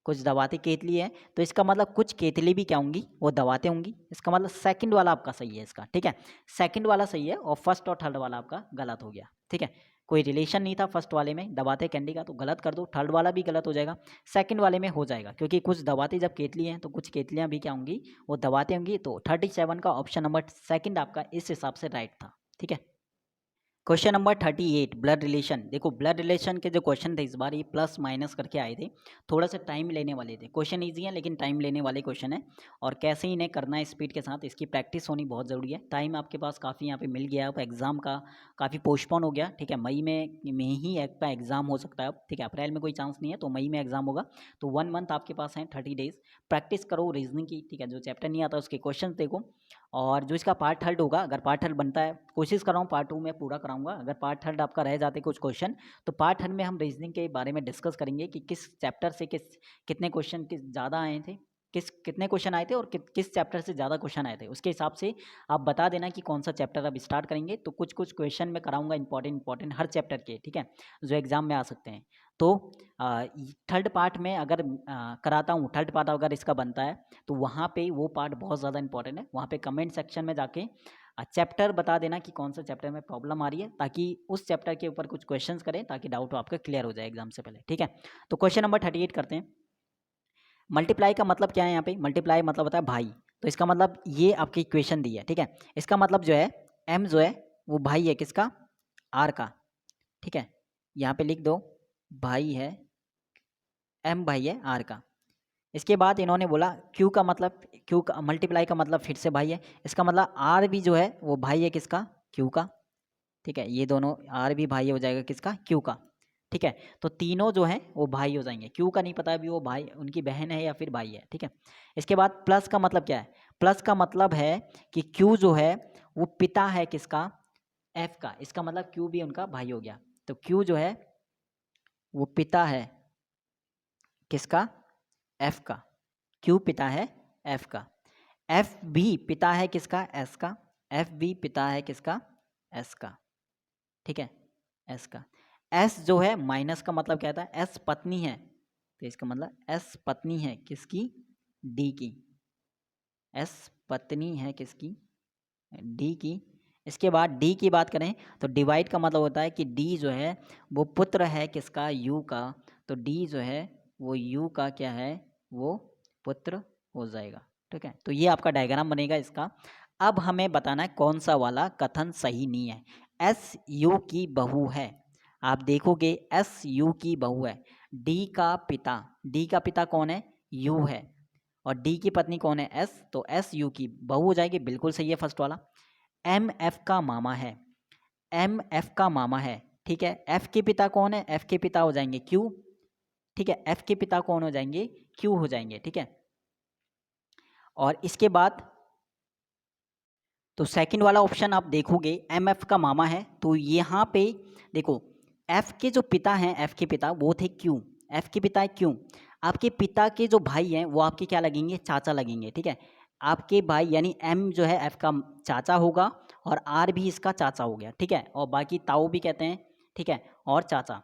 कुछ दवातें केतली है, तो इसका मतलब कुछ केतली भी क्या होंगी, वो दवातें होंगी। इसका मतलब सेकंड वाला आपका सही है इसका। ठीक है, सेकंड वाला सही है, और फर्स्ट और थर्ड वाला आपका गलत हो गया। ठीक है, कोई रिलेशन नहीं था फर्स्ट वाले में दवाते कैंडी का, तो गलत कर दो। थर्ड वाला भी गलत हो जाएगा, सेकंड वाले में हो जाएगा, क्योंकि कुछ दवातें जब केतली हैं तो कुछ केतलियाँ भी क्या होंगी, वो दवातें होंगी। तो 37 का ऑप्शन नंबर सेकंड आपका इस हिसाब से राइट था। ठीक है, क्वेश्चन नंबर 38, ब्लड रिलेशन। देखो ब्लड रिलेशन के जो क्वेश्चन थे इस बार ये प्लस माइनस करके आए थे, थोड़ा सा टाइम लेने वाले थे। क्वेश्चन इजी है लेकिन टाइम लेने वाले क्वेश्चन है, और कैसे इन्हें करना है स्पीड के साथ, इसकी प्रैक्टिस होनी बहुत ज़रूरी है। टाइम आपके पास काफ़ी यहाँ पे मिल गया है, अब एग्जाम का काफ़ी पोस्टपोन हो गया। ठीक है, मई में ही आपका एग्जाम हो सकता है अब। ठीक है, अप्रैल में कोई चांस नहीं है, तो मई में एग्जाम होगा। तो 1 मंथ आपके पास है, 30 डेज प्रैक्टिस करो रीजनिंग की। ठीक है, जो चैप्टर नहीं आता उसके क्वेश्चन देखो, और जो इसका पार्ट थर्ड होगा, अगर पार्ट थर्ड बनता है, कोशिश कर रहा हूँ पार्ट 2 में पूरा कराऊंगा। अगर पार्ट थर्ड आपका रह जाते कुछ क्वेश्चन, तो पार्ट थर्ड में हम रीजनिंग के बारे में डिस्कस करेंगे कि किस चैप्टर से कितने क्वेश्चन ज़्यादा आए थे, कितने क्वेश्चन आए थे, और किस चैप्टर से ज़्यादा क्वेश्चन आए थे। उसके हिसाब से आप बता देना कि कौन सा चैप्टर अब स्टार्ट करेंगे। तो कुछ कुछ क्वेश्चन मैं कराऊंगा इंपॉर्टेंट हर चैप्टर के। ठीक है, जो एग्जाम में आ सकते हैं। तो थर्ड पार्ट में अगर कराता हूँ, थर्ड पार्ट अगर इसका बनता है, तो वहाँ पे वो पार्ट बहुत ज़्यादा इंपॉर्टेंट है। वहाँ पे कमेंट सेक्शन में जाके चैप्टर बता देना कि कौन सा चैप्टर में प्रॉब्लम आ रही है, ताकि उस चैप्टर के ऊपर कुछ क्वेश्चंस करें, ताकि डाउट आपका क्लियर हो जाए एग्जाम से पहले। ठीक है, तो क्वेश्चन नंबर 38 करते हैं। मल्टीप्लाई का मतलब क्या है, यहाँ पे मल्टीप्लाई मतलब होता है भाई। तो इसका मतलब ये आपकी इक्वेशन दी है। ठीक है, इसका मतलब जो है m जो है वो भाई है किसका, r का। ठीक है, यहाँ पे लिख दो भाई है, m भाई है r का। इसके बाद इन्होंने बोला q का मतलब, q का मल्टीप्लाई का मतलब फिर से भाई है। इसका मतलब r भी जो है वो भाई है किसका, q का। ठीक है, ये दोनों r भी भाई हो जाएगा किसका, q का। ठीक है, तो तीनों जो हैं वो भाई हो जाएंगे। q का नहीं पता अभी वो भाई उनकी बहन है या फिर भाई है। ठीक है, इसके बाद प्लस का मतलब क्या है, प्लस का मतलब है कि q जो है वो पिता है किसका, f का। इसका मतलब q भी उनका भाई हो गया। तो q जो है वो पिता है किसका, f का। q पिता है f का। f भी पिता है किसका, s का। f भी पिता है किसका, s का। ठीक है, s का। s जो है माइनस का मतलब क्या था, s पत्नी है। तो इसका मतलब एस पत्नी है किसकी, डी की, एस पत्नी है किसकी, डी की। इसके बाद डी की बात करें तो डिवाइड का मतलब होता है कि डी जो है वो पुत्र है किसका, यू का, तो डी जो है वो यू का क्या है, वो पुत्र हो जाएगा। ठीक है, तो ये आपका डायग्राम बनेगा इसका। अब हमें बताना है कौन सा वाला कथन सही नहीं है। एस यू की बहू है, आप देखोगे एस यू की बहू है, डी का पिता कौन है, यू है, और डी की पत्नी कौन है, एस, तो एस यू की बहू हो जाएगी, बिल्कुल सही है फर्स्ट वाला। एम एफ का मामा है, एम एफ का मामा है, ठीक है। एफ के पिता कौन है, एफ के पिता हो जाएंगे क्यू, ठीक है, एफ के पिता कौन हो जाएंगे, क्यू हो जाएंगे, ठीक है। और इसके बाद तो सेकंड वाला ऑप्शन आप देखोगे एम एफ का मामा है, तो यहाँ पे देखो एफ के जो पिता हैं, एफ के पिता वो थे क्यू, एफ के पिता है क्यू, आपके पिता के जो भाई हैं वो आपके क्या लगेंगे, चाचा लगेंगे, ठीक है। आपके भाई यानी एम जो है एफ का चाचा होगा और आर भी इसका चाचा हो गया, ठीक है, और बाकी ताऊ भी कहते हैं, ठीक है, और चाचा।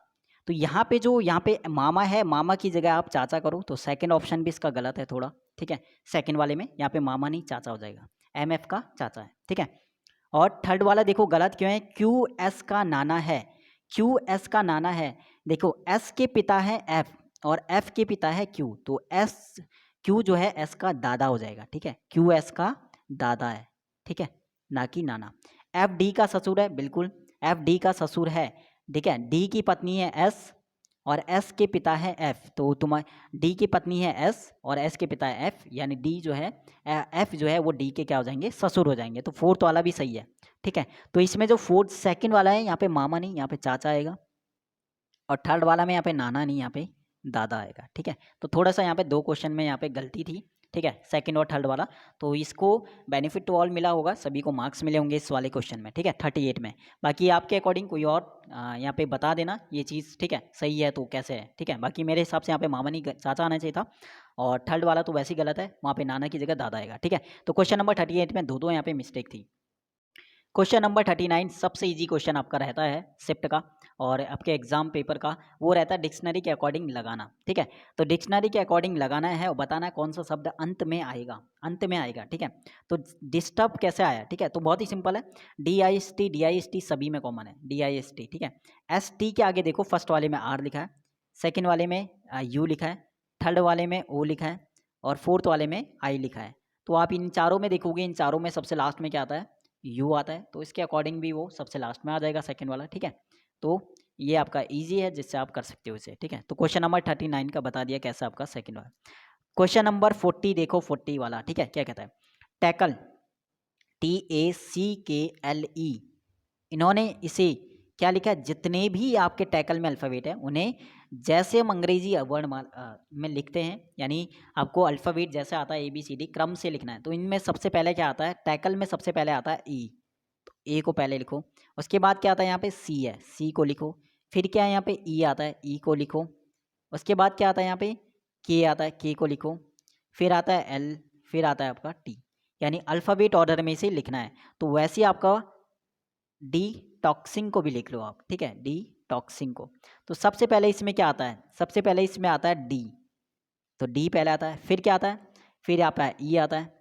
तो यहाँ पे जो यहाँ पे मामा है, मामा की जगह आप चाचा करो, तो सेकंड ऑप्शन भी इसका गलत है थोड़ा, ठीक है। सेकंड वाले में यहाँ पे मामा नहीं चाचा हो जाएगा, एम एफ का चाचा है, ठीक है। और थर्ड वाला देखो गलत क्यों है, क्यू एस का नाना है, क्यू एस का नाना है, देखो एस के पिता है एफ और एफ के पिता है क्यू, तो एस क्यू जो है एस का दादा हो जाएगा, ठीक है, क्यू एस का दादा है, ठीक है, ना कि नाना। एफ डी का ससुर है, बिल्कुल एफ डी का ससुर है, ठीक है, डी की पत्नी है एस और एस के पिता है एफ, तो तुम्हारे डी की पत्नी है एस और एस के पिता है एफ, यानी डी जो है एफ जो है वो डी के क्या हो जाएंगे, ससुर हो जाएंगे, तो फोर्थ वाला भी सही है, ठीक है। तो इसमें जो फोर्थ सेकंड वाला है यहाँ पे मामा नहीं, यहाँ पे चाचा आएगा, और थर्ड वाला में यहाँ पे नाना नहीं, यहाँ पे दादा आएगा, ठीक है। तो थोड़ा सा यहाँ पे दो क्वेश्चन में यहाँ पे गलती थी, ठीक है, सेकंड और थर्ड वाला, तो इसको बेनिफिट टू ऑल मिला होगा, सभी को मार्क्स मिले होंगे इस वाले क्वेश्चन में, ठीक है, 38 में। बाकी आपके अकॉर्डिंग कोई और यहाँ पे बता देना ये चीज़, ठीक है, सही है तो कैसे है, ठीक है। बाकी मेरे हिसाब से यहाँ पे मामा नहीं चाचा आना चाहिए था, और थर्ड वाला तो वैसे ही गलत है, वहाँ पे नाना की जगह दादा आएगा, ठीक है। तो क्वेश्चन नंबर 38 में दो यहाँ पे मिस्टेक थी। क्वेश्चन नंबर 39 सबसे इजी क्वेश्चन आपका रहता है शिफ्ट का और आपके एग्जाम पेपर का, वो रहता है डिक्शनरी के अकॉर्डिंग लगाना, ठीक है। तो डिक्शनरी के अकॉर्डिंग लगाना है और बताना है कौन सा शब्द अंत में आएगा, अंत में आएगा, ठीक है। तो डिस्टर्ब कैसे आया, ठीक है, तो बहुत ही सिंपल है, डी आई एस टी सभी में कॉमन है, डी आई एस टी, ठीक है। एस टी के आगे देखो फर्स्ट वाले में आर लिखा है, सेकेंड वाले में यू लिखा है, थर्ड वाले में ओ लिखा है और फोर्थ वाले में आई लिखा है। तो आप इन चारों में देखोगे, इन चारों में सबसे लास्ट में क्या आता है, यू आता है, तो इसके अकॉर्डिंग भी वो सबसे लास्ट में आ जाएगा सेकंड वाला, ठीक है। तो ये आपका इजी है जिससे आप कर सकते हो इसे, ठीक है। तो क्वेश्चन नंबर 39 का बता दिया कैसा आपका सेकंड वाला। क्वेश्चन नंबर 40 देखो, 40 वाला, ठीक है, क्या कहता है, टैकल, TACKLE, इन्होंने इसे क्या लिखा है, जितने भी आपके टैकल में अल्फ़ाबेट है उन्हें जैसे हम अंग्रेजी वर्णमाला में लिखते हैं, यानी आपको अल्फ़ाबेट जैसे आता है ABCD क्रम से लिखना है, तो इनमें सबसे पहले क्या आता है, टैकल में सबसे पहले आता है E, तो ए को पहले लिखो, उसके बाद क्या आता है यहाँ पे सी है, सी को लिखो, फिर क्या है यहाँ पे ई आता है, ई को लिखो, उसके बाद क्या आता है यहाँ पे के आता है, के को लिखो, फिर आता है एल, फिर आता है आपका टी, यानी अल्फ़ाबेट ऑर्डर में से लिखना है। तो वैसे आपका डी टॉक्सिंग को भी लिख लो आप, ठीक है, डी टॉक्सिंग को। तो सबसे पहले इसमें क्या आता है, सबसे पहले इसमें आता है डी, तो डी पहले आता है, फिर क्या आता है, फिर आता है ई आता है,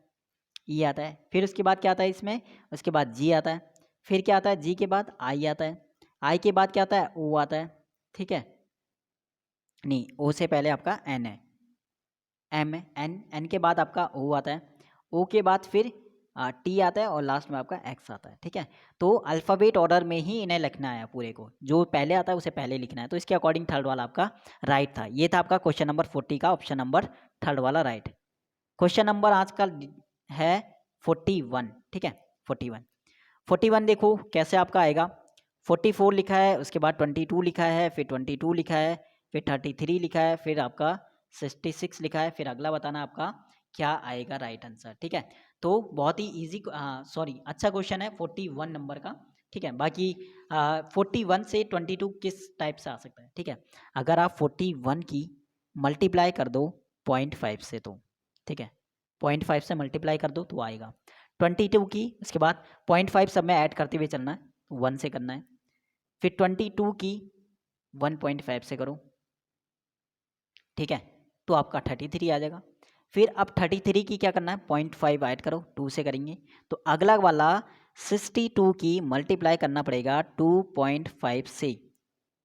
ई आता है, फिर उसके बाद क्या आता है इसमें, उसके बाद जी आता है, फिर क्या आता है जी के बाद आई आता है, आई के बाद क्या आता है ओ आता है, ठीक है, नहीं ओ से पहले आपका एन है, एम है, एन, एन के बाद आपका ओ आता है, ओ के बाद फिर टी आता है और लास्ट में आपका एक्स आता है, ठीक है। तो अल्फ़ाबेट ऑर्डर में ही इन्हें लिखना है पूरे को, जो पहले आता है उसे पहले लिखना है, तो इसके अकॉर्डिंग थर्ड वाला आपका राइट था। ये था आपका क्वेश्चन नंबर 40 का ऑप्शन नंबर थर्ड वाला राइट। क्वेश्चन नंबर आज का है 41, ठीक है, 41, 41 देखो कैसे आपका आएगा, 44 लिखा है, उसके बाद 22 लिखा है, फिर 22 लिखा है, फिर 33 लिखा है, फिर आपका 66 लिखा है, फिर अगला बताना आपका क्या आएगा राइट आंसर, ठीक है। तो बहुत ही इजी, सॉरी अच्छा क्वेश्चन है 41 नंबर का, ठीक है। बाकी 41 से 22 किस टाइप से आ सकता है, ठीक है, अगर आप 41 की मल्टीप्लाई कर दो 0.5 से, तो ठीक है, 0.5 से मल्टीप्लाई कर दो तो आएगा 22 की, उसके बाद 0.5 सब में ऐड करते हुए चलना है, 1 से करना है, फिर 22 की 1.5 से करो, ठीक है, तो आपका 33 आ जाएगा। फिर अब 33 की क्या करना है, 0.5 ऐड करो, 2 से करेंगे तो अगला वाला 62 की मल्टीप्लाई करना पड़ेगा 2.5 से।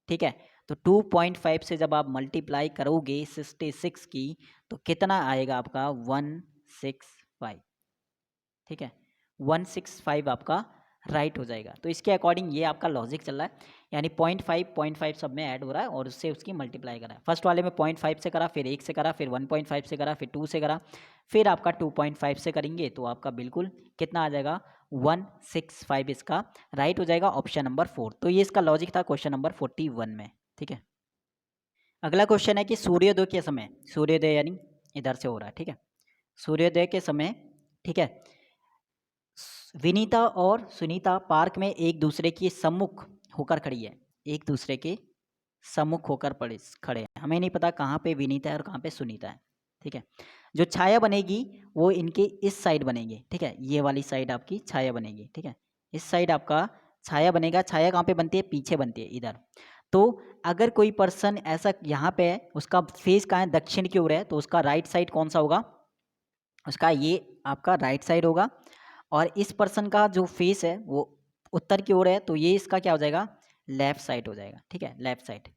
ठीक है, तो 2.5 से जब आप मल्टीप्लाई करोगे 66 की तो कितना आएगा आपका 165। ठीक है, 165 आपका राइट हो जाएगा। तो इसके अकॉर्डिंग ये आपका लॉजिक चल रहा है, यानी 0.5 सब में ऐड हो रहा है और उससे उसकी मल्टीप्लाई करा है। फर्स्ट वाले में 0.5 से करा, फिर 1 से करा, फिर 1.5 से करा, फिर 2 से करा, फिर आपका 2.5 से करेंगे तो आपका बिल्कुल कितना आ जाएगा 165 इसका राइट हो जाएगा, ऑप्शन नंबर 4। तो ये इसका लॉजिक था क्वेश्चन नंबर 41 में। ठीक है, अगला क्वेश्चन है कि सूर्योदय के समय, सूर्योदय यानी इधर से हो रहा है। ठीक है, सूर्योदय के समय, ठीक है, विनीता और सुनीता पार्क में एक दूसरे के सम्मुख होकर खड़ी है, एक दूसरे के सम्मुख होकर पड़े खड़े हैं। हमें नहीं पता कहाँ पे विनीता है और कहाँ पे सुनीता है। ठीक है, जो छाया बनेगी वो इनके इस साइड बनेगी। ठीक है, ये वाली साइड आपकी छाया बनेगी। ठीक है, इस साइड आपका छाया बनेगा। छाया कहाँ पे बनती है, पीछे बनती है, इधर। तो अगर कोई पर्सन ऐसा यहाँ पे है, उसका फेस कहाँ है, दक्षिण की ओर है, तो उसका राइट साइड कौन सा होगा, उसका ये आपका राइट साइड होगा। और इस पर्सन का जो फेस है वो उत्तर की ओर है, तो ये इसका क्या हो जाएगा, लेफ्ट साइड हो जाएगा। ठीक है, लेफ्ट साइड।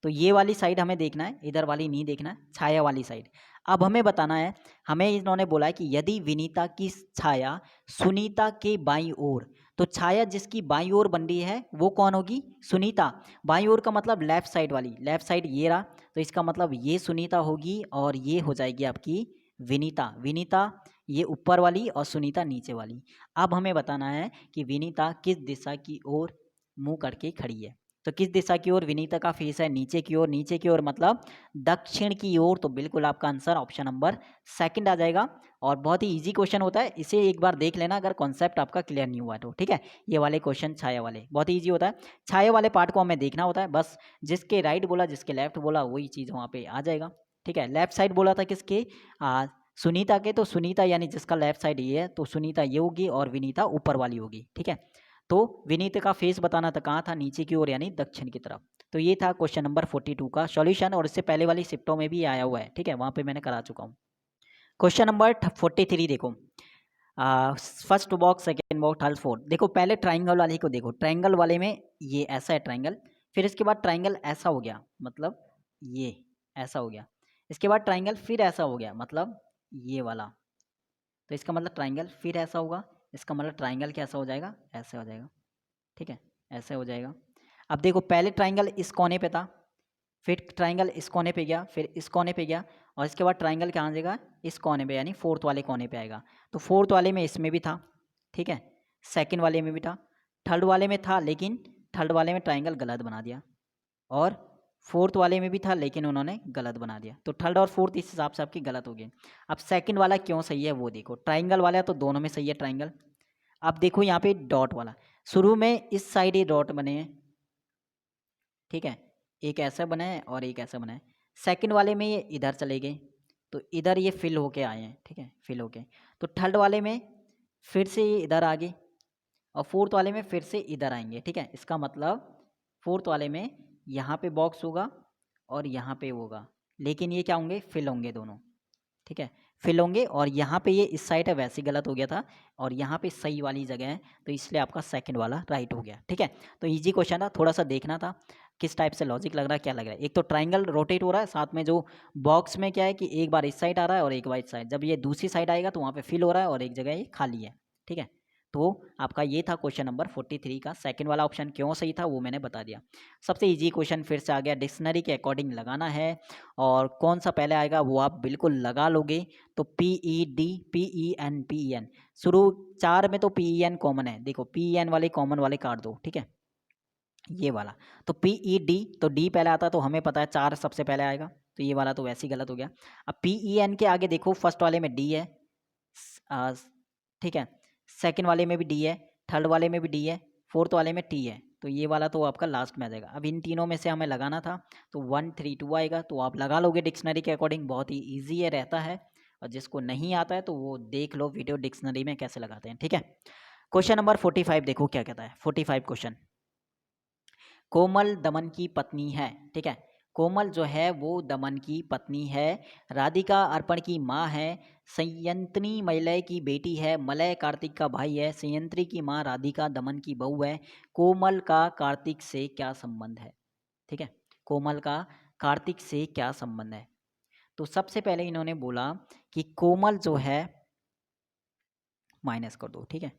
तो ये वाली साइड हमें देखना है, इधर वाली नहीं देखना है, छाया वाली साइड। अब हमें बताना है, हमें इन्होंने बोला है कि यदि विनीता की छाया सुनीता के बाईं ओर, तो छाया जिसकी बाईं ओर बन रही है वो कौन होगी, सुनीता। बाईं ओर का मतलब लेफ्ट साइड वाली, लेफ्ट साइड ये रहा, तो इसका मतलब ये सुनीता होगी और ये हो जाएगी आपकी विनीता। विनीता ये ऊपर वाली और सुनीता नीचे वाली। अब हमें बताना है कि विनीता किस दिशा की ओर मुंह करके खड़ी है। तो किस दिशा की ओर विनीता का फेस है, नीचे की ओर। नीचे की ओर मतलब दक्षिण की ओर। तो बिल्कुल आपका आंसर ऑप्शन नंबर 2 आ जाएगा। और बहुत ही इजी क्वेश्चन होता है, इसे एक बार देख लेना अगर कॉन्सेप्ट आपका क्लियर नहीं हुआ तो। ठीक है, ये वाले क्वेश्चन छाया वाले बहुत ही ईजी होता है। छाया वाले पार्ट को हमें देखना होता है, बस जिसके राइट बोला जिसके लेफ्ट बोला वही चीज़ वहाँ पे आ जाएगा। ठीक है, लेफ्ट साइड बोला था किसके, सुनीता के, तो सुनीता यानी जिसका लेफ्ट साइड ये है तो सुनीता ये होगी और विनीता ऊपर वाली होगी। ठीक है, तो विनीता का फेस बताना था, कहाँ था, नीचे की ओर यानी दक्षिण की तरफ। तो ये था क्वेश्चन नंबर 42 का सॉल्यूशन, और इससे पहले वाली शिफ्टों में भी आया हुआ है। ठीक है, वहाँ पे मैंने करा चुका हूँ। क्वेश्चन नंबर 43 देखो, first box, second box, third, fourth. देखो पहले ट्राइंगल वाले को देखो, ट्राइंगल वाले में ये ऐसा है ट्राइंगल, फिर इसके बाद ट्राइंगल ऐसा हो गया, मतलब ये ऐसा हो गया, इसके बाद ट्राइंगल फिर ऐसा हो गया, मतलब ये वाला। तो इसका मतलब ट्राइंगल फिर ऐसा होगा, इसका मतलब ट्राइंगल कैसा हो जाएगा, ऐसे हो जाएगा। ठीक है, ऐसे हो जाएगा। अब देखो पहले ट्राइंगल इस कोने पे था, फिर ट्राइंगल इस कोने पे गया, फिर इस कोने पे गया, और इसके बाद ट्राइंगल कहाँ जाएगा, इस कोने पे, यानी फोर्थ वाले कोने पे आएगा। तो फोर्थ वाले में इसमें भी था, ठीक है, सेकंड वाले में भी था, थर्ड वाले में था, लेकिन थर्ड वाले में ट्राइंगल गलत बना दिया, और फोर्थ वाले में भी था लेकिन उन्होंने गलत बना दिया। तो थर्ड और फोर्थ इस हिसाब से आपकी गलत हो गई। अब सेकंड वाला क्यों सही है वो देखो, ट्राइंगल वाला तो दोनों में सही है ट्राइंगल। अब देखो यहाँ पे डॉट वाला, शुरू में इस साइड ये डॉट बने हैं, ठीक है, एक ऐसा बना है और एक ऐसा बना है। सेकंड वाले में ये इधर चले गए, तो इधर ये फिल होके आए हैं। ठीक है, फिल होके। तो थर्ड वाले में फिर से ये इधर आ गए, और फोर्थ वाले में फिर से इधर आएंगे। ठीक है, इसका मतलब फोर्थ वाले में यहाँ पे बॉक्स होगा और यहाँ पे होगा, लेकिन ये क्या होंगे, फिल होंगे दोनों। ठीक है, फिल होंगे, और यहाँ पे ये इस साइड है वैसे गलत हो गया था, और यहाँ पे सही वाली जगह है, तो इसलिए आपका सेकंड वाला राइट हो गया। ठीक है, तो इजी क्वेश्चन था, थोड़ा सा देखना था किस टाइप से लॉजिक लग रहा है, क्या लग रहा है। एक तो ट्राइंगल रोटेट हो रहा है, साथ में जो बॉक्स में क्या है कि एक बार इस साइड आ रहा है और एक बार इस साइड, जब ये दूसरी साइड आएगा तो वहाँ पे फिल हो रहा है और एक जगह ये खाली है। ठीक है, तो आपका ये था क्वेश्चन नंबर 43 का सेकंड वाला ऑप्शन क्यों सही था वो मैंने बता दिया। सबसे इजी क्वेश्चन फिर से आ गया, डिक्शनरी के अकॉर्डिंग लगाना है, और कौन सा पहले आएगा वो आप बिल्कुल लगा लोगे। तो PED, PEN, शुरू 4 में तो PEN कॉमन है, देखो PEN वाले कॉमन वाले काट दो। ठीक है, ये वाला तो PED, तो D पहले आता है तो हमें पता है 4 सबसे पहले आएगा, तो ये वाला तो वैसे ही गलत हो गया। अब PEN के आगे देखो, फर्स्ट वाले में D है, ठीक है, सेकंड वाले में भी D है, थर्ड वाले में भी D है, फोर्थ वाले में T है, तो ये वाला तो आपका लास्ट में आ जाएगा। अब इन तीनों में से हमें लगाना था, तो 1 3 2 आएगा, तो आप लगा लोगे डिक्शनरी के अकॉर्डिंग, बहुत ही ईजी है रहता है। और जिसको नहीं आता है तो वो देख लो वीडियो डिक्शनरी में कैसे लगाते हैं। ठीक है, क्वेश्चन नंबर 45 देखो क्या कहता है। 45 क्वेश्चन, कोमल दमन की पत्नी है। ठीक है, कोमल जो है वो दमन की पत्नी है, राधिका अर्पण की माँ है, संयंत्री मलय की बेटी है, मलय कार्तिक का भाई है, संयंत्री की माँ राधिका दमन की बहू है। कोमल का कार्तिक से क्या संबंध है? ठीक है, कोमल का कार्तिक से क्या संबंध है? तो सबसे पहले इन्होंने बोला कि कोमल जो है, माइनस कर दो, ठीक है,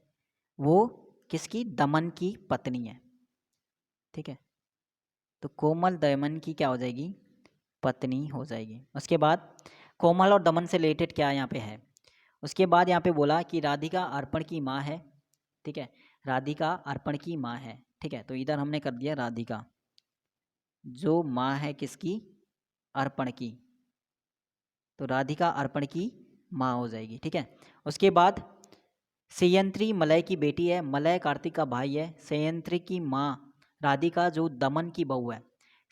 वो किसकी? दमन की पत्नी है, ठीक है। तो कोमल दमन की क्या हो जाएगी? पत्नी हो जाएगी। उसके बाद कोमल और दमन से रिलेटेड क्या यहाँ पे है? उसके बाद यहाँ पे बोला कि राधिका अर्पण की माँ है, ठीक है, राधिका अर्पण की माँ है, ठीक है। तो इधर हमने कर दिया राधिका, जो माँ है किसकी? अर्पण की, तो राधिका अर्पण की माँ हो जाएगी, ठीक है। उसके बाद संयंत्री मलय की बेटी है, मलय कार्तिक का भाई है, संयंत्री की माँ राधिका जो दमन की बहू है,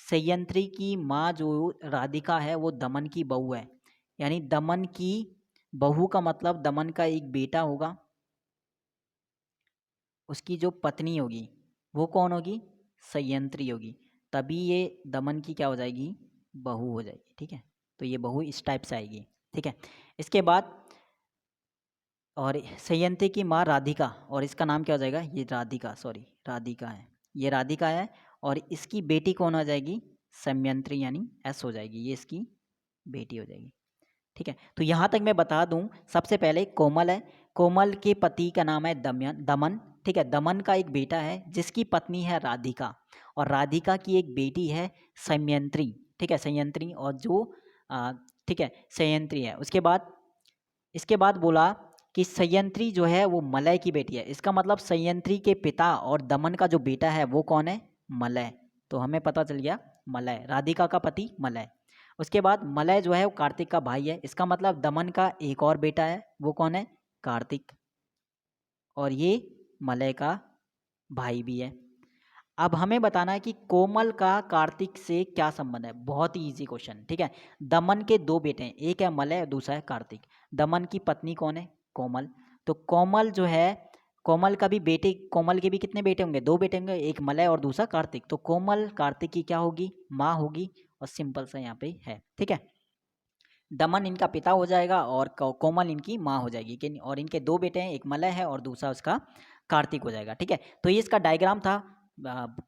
संयंत्री की माँ जो राधिका है वो दमन की बहू है, यानी दमन की बहू का मतलब दमन का एक बेटा होगा, उसकी जो पत्नी होगी वो कौन होगी? संयंत्री होगी, तभी ये दमन की क्या हो जाएगी? बहू हो जाएगी, ठीक है। तो ये बहू इस टाइप से आएगी, ठीक है। इसके बाद और संयंत्री की माँ राधिका, और इसका नाम क्या हो जाएगा? ये राधिका, सॉरी राधिका है, ये राधिका है, और इसकी बेटी कौन हो जाएगी? संयंत्री, यानी एस हो जाएगी, ये इसकी बेटी हो जाएगी, ठीक है। तो यहाँ तक मैं बता दूं, सबसे पहले कोमल है, कोमल के पति का नाम है दमन, ठीक है। दमन का एक बेटा है जिसकी पत्नी है राधिका, और राधिका की एक बेटी है संयंत्री, ठीक है, संयंत्री, और जो ठीक है संयंत्री है। उसके बाद इसके बाद बोला कि संयंत्री जो है वो मलय की बेटी है, इसका मतलब संयंत्री के पिता और दमन का जो बेटा है वो कौन है? मलय। तो हमें पता चल गया मलय, राधिका का पति मलय। उसके बाद मलय जो है वो कार्तिक का भाई है, इसका मतलब दमन का एक और बेटा है, वो कौन है? कार्तिक, और ये मलय का भाई भी है। अब हमें बताना है कि कोमल का कार्तिक से क्या संबंध है। बहुत ही इजी क्वेश्चन, ठीक है। दमन के दो बेटे हैं, एक है मलय और दूसरा है कार्तिक। दमन की पत्नी कौन है? कोमल। तो कोमल जो है, कोमल का भी बेटे, कोमल के भी कितने बेटे होंगे? दो बेटे होंगे, एक मलय और दूसरा कार्तिक। तो कोमल कार्तिक की क्या होगी? माँ होगी, और सिंपल सा यहाँ पे है, ठीक है। दमन इनका पिता हो जाएगा और कोमल इनकी माँ हो जाएगी, कि और इनके दो बेटे हैं, एक मलय है और दूसरा उसका कार्तिक हो जाएगा, ठीक है। तो ये इसका डायग्राम था।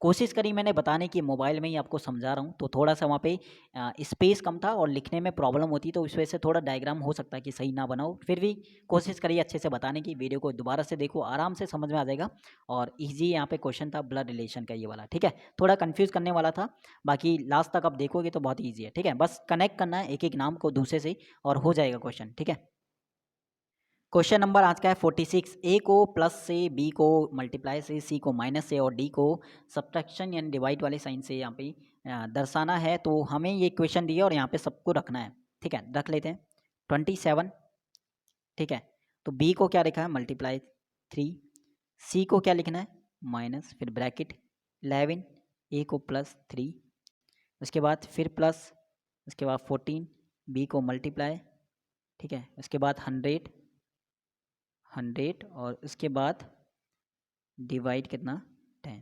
कोशिश करी मैंने बताने की, मोबाइल में ही आपको समझा रहा हूँ, तो थोड़ा सा वहाँ पे स्पेस कम था और लिखने में प्रॉब्लम होती, तो इस वजह से थोड़ा डायग्राम हो सकता है कि सही ना बनाओ, फिर भी कोशिश करिए अच्छे से बताने की। वीडियो को दोबारा से देखो, आराम से समझ में आ जाएगा। और ईजी यहाँ पे क्वेश्चन था ब्लड रिलेशन का, ये वाला, ठीक है। थोड़ा कन्फ्यूज़ करने वाला था, बाकी लास्ट तक आप देखोगे तो बहुत ईजी है, ठीक है। बस कनेक्ट करना है एक एक नाम को दूसरे से और हो जाएगा क्वेश्चन, ठीक है। क्वेश्चन नंबर आज का है 46। ए को प्लस से, बी को मल्टीप्लाई से, सी को माइनस से और डी को सब्ट्रैक्शन यानी डिवाइड वाले साइन से यहाँ पे दर्शाना है। तो हमें ये क्वेश्चन दिया और यहाँ पे सबको रखना है, ठीक है। रख लेते हैं 27, ठीक है। तो बी को क्या लिखा है? मल्टीप्लाई 3, सी को क्या लिखना है? माइनस, फिर ब्रैकेट 11, ए को प्लस 3, उसके बाद फिर प्लस, उसके बाद 14, बी को मल्टीप्लाई, ठीक है। उसके बाद 100 और उसके बाद डिवाइड कितना? 10।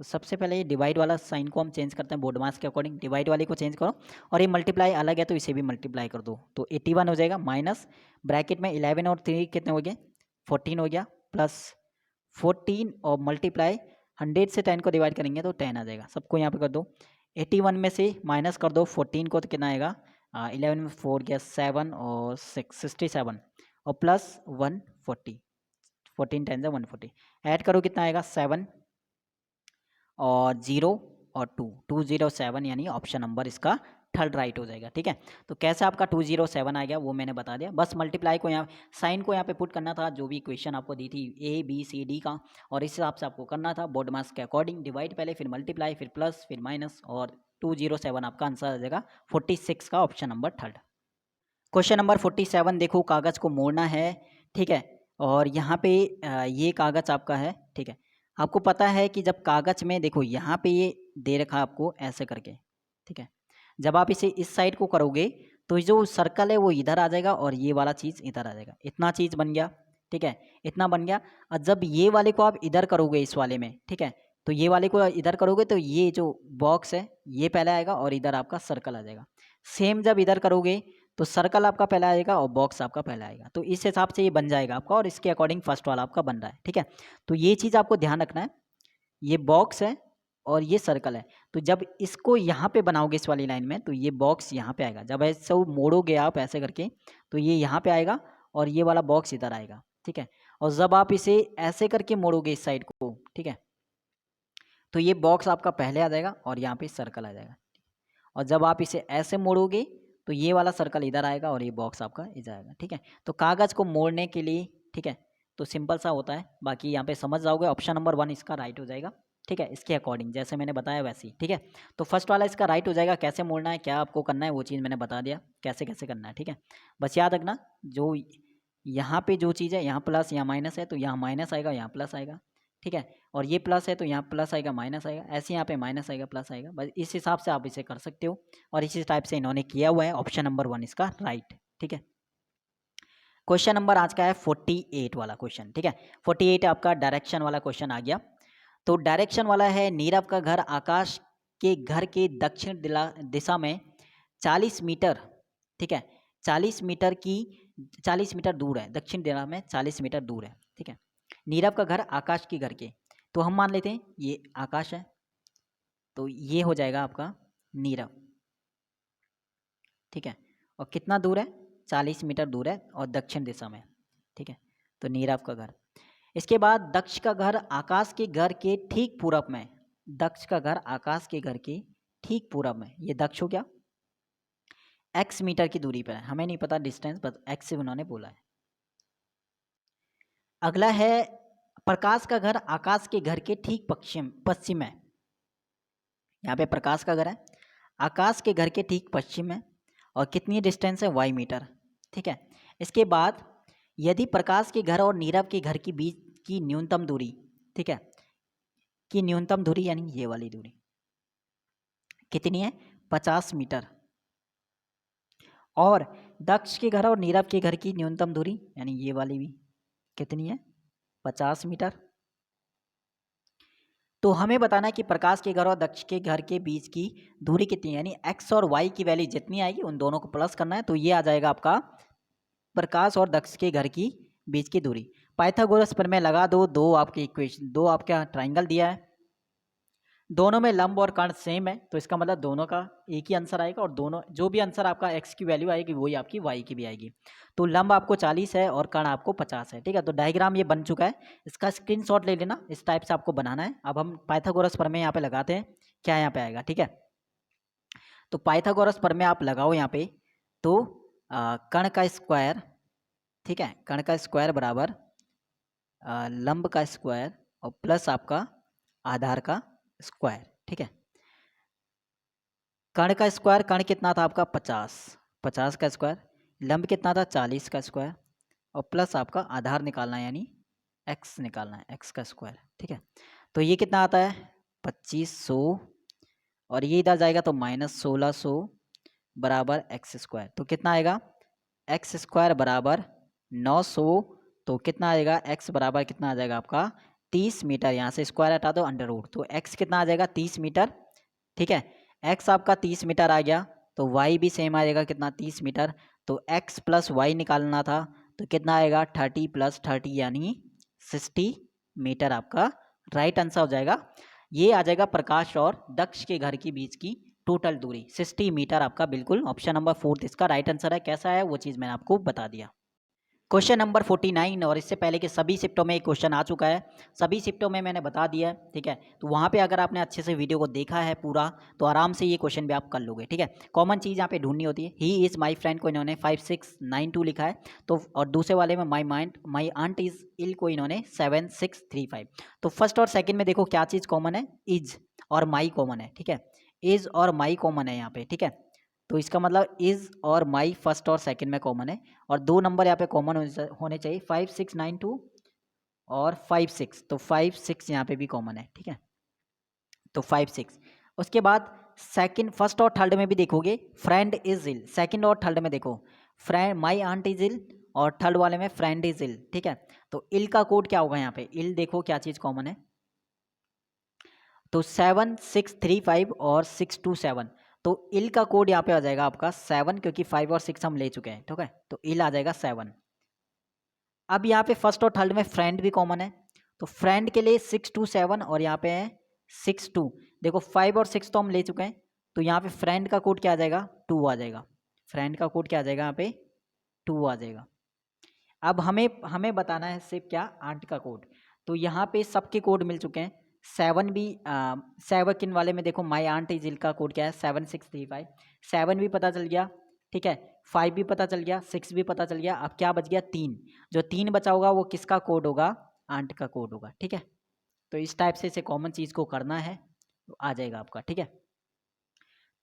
तो सबसे पहले ये डिवाइड वाला साइन को हम चेंज करते हैं बोर्ड मास के अकॉर्डिंग, डिवाइड वाले को चेंज करो, और ये मल्टीप्लाई अलग है तो इसे भी मल्टीप्लाई कर दो, तो 81 हो जाएगा, माइनस ब्रैकेट में 11 और 3 कितने हो गए? 14 हो गया, प्लस 14 और मल्टीप्लाई 100 से 10 को डिवाइड करेंगे तो 10 आ जाएगा। सबको यहाँ पे कर दो, 81 में से माइनस कर दो 14 को, तो कितना आएगा? 11 में 4 गया 7 और 6 67, और प्लस 140, 14 10 से 140, ऐड करो कितना आएगा? 7 और 0 और 2, 207, यानी ऑप्शन नंबर इसका थर्ड राइट हो जाएगा, ठीक है। तो कैसे आपका 207 आ गया वो मैंने बता दिया। बस मल्टीप्लाई को यहाँ, साइन को यहाँ पे पुट करना था, जो भी इक्वेशन आपको दी थी ए बी सी डी का, और इस हिसाब से आपको करना था बोर्ड मास के अकॉर्डिंग। डिवाइड पहले, फिर मल्टीप्लाई, फिर प्लस, फिर माइनस, और 207 आपका आंसर आ जाएगा 46 का, option number third. Question number 47 देखो, कागज़ को मोड़ना है, ठीक है। और यहाँ पे ये कागज़ आपका है, ठीक है। आपको पता है कि जब कागज़ में देखो यहाँ पे ये दे रखा आपको ऐसे करके, ठीक है। जब आप इसे इस साइड को करोगे तो जो सर्कल है वो इधर आ जाएगा और ये वाला चीज़ इधर आ जाएगा, इतना चीज़ बन गया, ठीक है, इतना बन गया। और जब ये वाले को आप इधर करोगे इस वाले में, ठीक है, तो ये वाले को इधर करोगे तो ये जो बॉक्स है ये पहले आएगा और इधर आपका सर्कल आ जाएगा। सेम जब इधर करोगे तो सर्कल आपका पहला आएगा और बॉक्स आपका पहला आएगा। तो इस हिसाब से ये बन जाएगा आपका और इसके अकॉर्डिंग फर्स्ट वाला आपका बन रहा है, ठीक है। तो ये चीज़ आपको ध्यान रखना है, ये बॉक्स है और ये सर्कल है। तो जब इसको यहाँ पे बनाओगे इस वाली लाइन में तो ये बॉक्स यहाँ पे आएगा। जब ऐसे मोड़ोगे आप ऐसे करके तो ये यहाँ पे आएगा और ये वाला बॉक्स इधर आएगा, ठीक है। और जब आप इसे ऐसे करके मोड़ोगे इस साइड को, ठीक है, तो ये बॉक्स आपका पहले आ जाएगा और यहाँ पे सर्कल आ जाएगा। और जब आप इसे ऐसे मोड़ोगे तो ये वाला सर्कल इधर आएगा और ये बॉक्स आपका इधर आएगा, ठीक है। तो कागज़ को मोड़ने के लिए, ठीक है, तो सिंपल सा होता है। बाकी यहाँ पे समझ जाओगे, ऑप्शन नंबर 1 इसका राइट हो जाएगा, ठीक है, इसके अकॉर्डिंग जैसे मैंने बताया वैसे ही, ठीक है। तो फर्स्ट वाला इसका राइट हो जाएगा। कैसे मोड़ना है, क्या आपको करना है, वो चीज़ मैंने बता दिया कैसे कैसे करना है, ठीक है। बस याद रखना, जो यहाँ पे जो चीज़ है, यहाँ प्लस यहाँ माइनस है तो यहाँ माइनस आएगा, यहाँ प्लस आएगा, ठीक है। और ये प्लस है तो यहाँ प्लस आएगा माइनस आएगा, ऐसे यहाँ पे माइनस आएगा प्लस आएगा। बस इस हिसाब से आप इसे कर सकते हो और इसी टाइप से इन्होंने किया हुआ है। ऑप्शन नंबर 1 इसका राइट, ठीक है। क्वेश्चन नंबर आज का है 48 वाला क्वेश्चन, ठीक है। 48 आपका डायरेक्शन वाला क्वेश्चन आ गया। तो डायरेक्शन वाला है, नीरव का घर आकाश के घर के दक्षिण दिशा में 40 मीटर, ठीक है, 40 मीटर दूर है, दक्षिण दिशा में 40 मीटर दूर है, ठीक है। नीरव का घर आकाश के घर के, तो हम मान लेते हैं ये आकाश है, तो ये हो जाएगा आपका नीरव, ठीक है। और कितना दूर है, 40 मीटर दूर है और दक्षिण दिशा में, ठीक है। तो नीरव का घर। इसके बाद दक्ष का घर आकाश के घर के ठीक पूरब में, दक्ष का घर आकाश के घर के ठीक पूरब में, ये दक्ष हो गया, x मीटर की दूरी पर है। हमें नहीं पता डिस्टेंस, बस x से उन्होंने बोला है। अगला है प्रकाश का घर आकाश के घर के ठीक पश्चिम में। यहाँ पे प्रकाश का घर है, आकाश के घर के ठीक पश्चिम में और कितनी डिस्टेंस है, y मीटर, ठीक है। इसके बाद यदि प्रकाश के घर और नीरव के घर के बीच की न्यूनतम दूरी, ठीक है, की न्यूनतम दूरी यानी ये वाली दूरी कितनी है, 50 मीटर। और दक्ष के घर और नीरव के घर की न्यूनतम दूरी यानी ये वाली भी कितनी है, 50 मीटर। तो हमें बताना है कि प्रकाश के घर और दक्ष के घर के बीच की दूरी कितनी है, यानी x और y की वैल्यू जितनी आएगी उन दोनों को प्लस करना है। तो ये आ जाएगा आपका प्रकाश और दक्ष के घर की बीच की दूरी। पाइथागोरस प्रमेय लगा दो, दो आपके इक्वेशन, दो आपका ट्राइंगल दिया है, दोनों में लंब और कर्ण सेम है, तो इसका मतलब दोनों का एक ही आंसर आएगा और दोनों जो भी आंसर आपका x की वैल्यू आएगी वही आपकी y की भी आएगी। तो लंब आपको 40 है और कर्ण आपको 50 है, ठीक है। तो डायग्राम ये बन चुका है, इसका स्क्रीनशॉट ले लेना, इस टाइप से आपको बनाना है। अब हम पाइथागोरस प्रमेय यहाँ पे लगाते हैं, क्या यहाँ पे आएगा, ठीक है। तो पाइथागोरस प्रमेय आप लगाओ यहाँ पे, तो कर्ण का स्क्वायर, ठीक है, कर्ण का स्क्वायर बराबर लंब का स्क्वायर और प्लस आपका आधार का स्क्वायर, ठीक है। कर्ण का स्क्वायर, कर्ण कितना था आपका 50 का स्क्वायर, लंब कितना था 40 का स्क्वायर और प्लस आपका आधार निकालना है यानी x निकालना है, x का स्क्वायर, ठीक है। तो ये कितना आता है 2500 और ये इधर जाएगा तो -1600 बराबर x स्क्वायर। तो कितना आएगा, x स्क्वायर बराबर 900। तो कितना आएगा, x बराबर कितना आ जाएगा आपका 30 मीटर। यहाँ से स्क्वायर हटा दो, अंडर रूट, तो x कितना आ जाएगा 30 मीटर, ठीक है। x आपका 30 मीटर आ गया तो y भी सेम आएगा कितना 30 मीटर। तो x प्लस वाई निकालना था, तो कितना आएगा 30 + 30 यानी 60 मीटर आपका राइट आंसर हो जाएगा। ये आ जाएगा प्रकाश और दक्ष के घर के बीच की टोटल दूरी 60 मीटर आपका बिल्कुल ऑप्शन नंबर 4 इसका राइट आंसर है। कैसा है वो चीज़ मैंने आपको बता दिया। क्वेश्चन नंबर 49, और इससे पहले के सभी शिफ्टों में एक क्वेश्चन आ चुका है, सभी शिफ्टों में मैंने बता दिया है, ठीक है। तो वहाँ पे अगर आपने अच्छे से वीडियो को देखा है पूरा तो आराम से ये क्वेश्चन भी आप कर लोगे, ठीक है। कॉमन चीज़ यहाँ पे ढूंढनी होती है। ही इज़ माई फ्रेंड को इन्होंने 5692 लिखा है, तो और दूसरे वाले में माई आंट इज़ इल को इन्होंने 7635। तो फर्स्ट और सेकेंड में देखो क्या चीज़ कॉमन है, इज और माई कॉमन है, ठीक है। इज और माई कॉमन है यहाँ पे, ठीक है। तो इसका मतलब इज और माई फर्स्ट और सेकंड में कॉमन है और 2 नंबर यहाँ पे कॉमन होने चाहिए 5692 और 56। तो 56 यहाँ पे भी कॉमन है, ठीक है। तो 56 उसके बाद सेकंड, फर्स्ट और थर्ड में भी देखोगे फ्रेंड इज इल, सेकंड और थर्ड में देखो friend my aunt is ill और थर्ड वाले में फ्रेंड इज इल, ठीक है। तो इल का कोड क्या होगा यहाँ पे, इल देखो क्या चीज़ कॉमन है, तो 7635 और 627, तो इल का कोड यहाँ पे आ जाएगा आपका 7, क्योंकि 5 और 6 हम ले चुके हैं, ठीक है। तो इल आ जाएगा 7। अब यहाँ पे फर्स्ट और थर्ड में फ्रेंड भी कॉमन है, तो फ्रेंड के लिए 627 और यहाँ पे है 62। देखो 5 और 6 तो हम ले चुके हैं, तो यहाँ पे फ्रेंड का कोड क्या आ जाएगा, 2 आ जाएगा। फ्रेंड का कोड क्या आ जाएगा, यहाँ पे 2 आ जाएगा। अब हमें बताना है सिर्फ क्या, आंट का कोड। तो यहाँ पे सबके कोड मिल चुके हैं। 7 भी 7 वाले में देखो माई आंट इज इल का कोड क्या है, 7635। 7 भी पता चल गया, ठीक है। 5 भी पता चल गया, 6 भी पता चल गया। अब क्या बच गया, 3। जो 3 बचा होगा वो किसका कोड होगा, आंट का कोड होगा, ठीक है। तो इस टाइप से इसे कॉमन चीज़ को करना है, तो आ जाएगा आपका, ठीक है।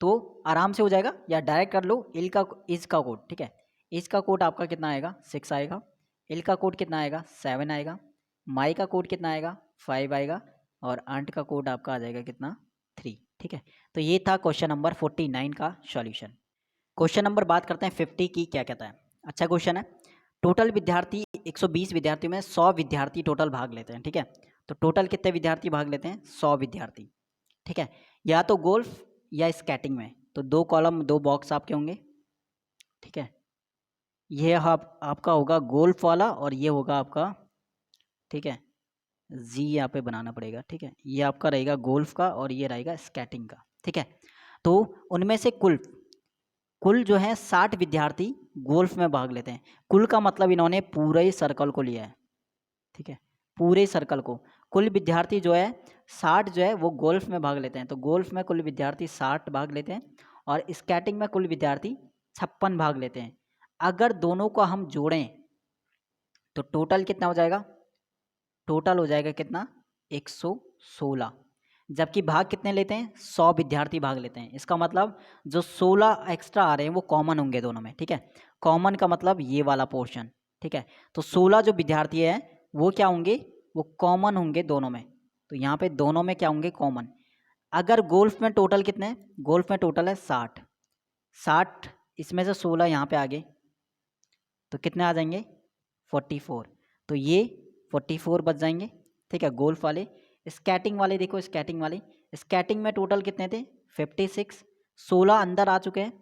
तो आराम से हो जाएगा, या डायरेक्ट कर लो इल का इज का कोड, ठीक है। इज का कोड आपका कितना आएगा, 6 आएगा। इल का कोड कितना आएगा, 7 आएगा। माई का कोड कितना आएगा, 5 आएगा। और आंट का कोड आपका आ जाएगा कितना, 3, ठीक है। तो ये था क्वेश्चन नंबर 49 का सॉल्यूशन। क्वेश्चन नंबर बात करते हैं 50 की, क्या कहता है। अच्छा क्वेश्चन है। टोटल विद्यार्थी 120 विद्यार्थियों में 100 विद्यार्थी टोटल भाग लेते हैं, ठीक है। तो टोटल कितने विद्यार्थी भाग लेते हैं, 100 विद्यार्थी, ठीक है। या तो गोल्फ या स्केटिंग में, तो 2 कॉलम 2 बॉक्स आपके होंगे, ठीक है। ये आपका होगा गोल्फ वाला और ये होगा आपका, ठीक है, जी यहाँ पे बनाना पड़ेगा, ठीक है। ये आपका रहेगा गोल्फ का और ये रहेगा स्केटिंग का, ठीक है। तो उनमें से कुल जो है 60 विद्यार्थी गोल्फ में भाग लेते हैं। कुल का मतलब इन्होंने पूरे सर्कल को लिया है, ठीक है, पूरे सर्कल को। कुल विद्यार्थी जो है 60 जो है वो गोल्फ में भाग लेते हैं, तो गोल्फ में कुल विद्यार्थी 60 भाग लेते हैं और स्केटिंग में कुल विद्यार्थी 56 भाग लेते हैं। अगर दोनों को हम जोड़ें तो टोटल कितना हो जाएगा, टोटल हो जाएगा कितना, 116। जबकि भाग कितने लेते हैं, 100 विद्यार्थी भाग लेते हैं। इसका मतलब जो 16 एक्स्ट्रा आ रहे हैं वो कॉमन होंगे दोनों में, ठीक है। कॉमन का मतलब ये वाला पोर्शन, ठीक है। तो 16 जो विद्यार्थी है वो क्या होंगे, वो कॉमन होंगे दोनों में। तो यहाँ पे दोनों में क्या होंगे, कॉमन। अगर गोल्फ में टोटल कितने हैं, गोल्फ में टोटल है 60, इसमें से 16 यहाँ पे आ गए, तो कितने आ जाएंगे, 44। तो ये 44 बच जाएंगे, ठीक है, गोल्फ वाले। स्केटिंग वाले देखो, स्केटिंग में टोटल कितने थे, 56। 16 अंदर आ चुके हैं,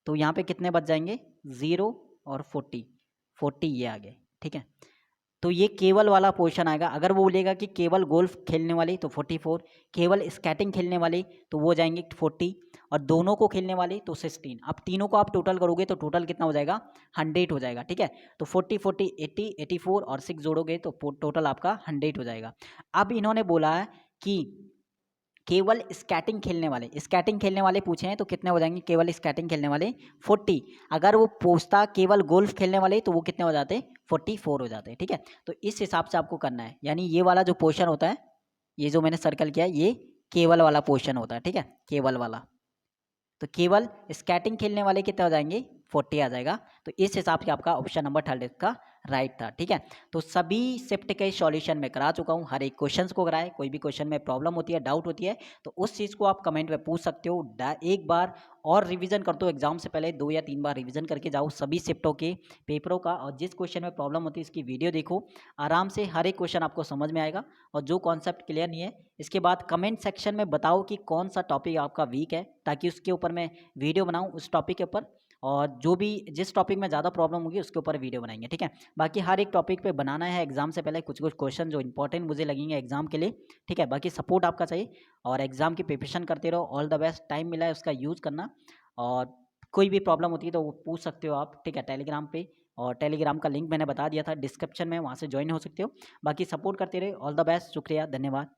तो यहाँ पे कितने बच जाएंगे, 0 और 40 ये आ गए, ठीक है। तो ये केवल वाला पोर्शन आएगा। अगर वो बोलेगा कि केवल गोल्फ खेलने वाले तो 44, केवल स्केटिंग खेलने वाले तो वो जाएंगे 40, और दोनों को खेलने वाले तो 16। अब तीनों को आप टोटल करोगे तो टोटल कितना हो जाएगा, 100 हो जाएगा, ठीक है। तो 40 40 80 84 और 6 जोड़ोगे तो टोटल आपका 100 हो जाएगा। अब इन्होंने बोला है कि केवल स्केटिंग खेलने वाले पूछे हैं तो कितने हो जाएंगे, केवल स्केटिंग खेलने वाले 40। अगर वो पूछता केवल गोल्फ खेलने वाले तो वो कितने हो जाते, 44 हो जाते हैं, ठीक है। तो इस हिसाब से आपको करना है, यानी ये वाला जो पोर्शन होता है, ये जो मैंने सर्कल किया ये केवल वाला पोर्शन होता है, ठीक है, केवल वाला। तो केवल स्केटिंग खेलने वाले कितने हो जाएंगे, 40 आ जाएगा। तो इस हिसाब से आपका ऑप्शन नंबर 3 इसका राइट था, ठीक है। तो सभी शिफ्ट के सॉल्यूशन में करा चुका हूँ, हर एक क्वेश्चंस को कराए। कोई भी क्वेश्चन में प्रॉब्लम होती है, डाउट होती है, तो उस चीज़ को आप कमेंट में पूछ सकते हो। एक बार और रिवीजन कर दो, एग्जाम से पहले 2 या 3 बार रिवीजन करके जाओ सभी शिफ्टों के पेपरों का, और जिस क्वेश्चन में प्रॉब्लम होती है इसकी वीडियो देखो, आराम से हर एक क्वेश्चन आपको समझ में आएगा। और जो कॉन्सेप्ट क्लियर नहीं है, इसके बाद कमेंट सेक्शन में बताओ कि कौन सा टॉपिक आपका वीक है, ताकि उसके ऊपर मैं वीडियो बनाऊँ उस टॉपिक के ऊपर। और जो भी जिस टॉपिक में ज़्यादा प्रॉब्लम होगी उसके ऊपर वीडियो बनाएंगे, ठीक है। बाकी हर एक टॉपिक पे बनाना है एग्जाम से पहले कुछ क्वेश्चन जो इंपॉर्टेंट मुझे लगेंगे एग्जाम के लिए, ठीक है। बाकी सपोर्ट आपका चाहिए और एग्जाम की प्रिपरेशन करते रहो। ऑल द बेस्ट, टाइम मिला है उसका यूज़ करना, और कोई भी प्रॉब्लम होती है तो वो पूछ सकते हो आप, ठीक है, टेलीग्राम पे। और टेलीग्राम का लिंक मैंने बता दिया था डिस्क्रिप्शन में, वहाँ से ज्वाइन हो सकते हो। बाकी सपोर्ट करते रहे। ऑल द बेस्ट, शुक्रिया, धन्यवाद।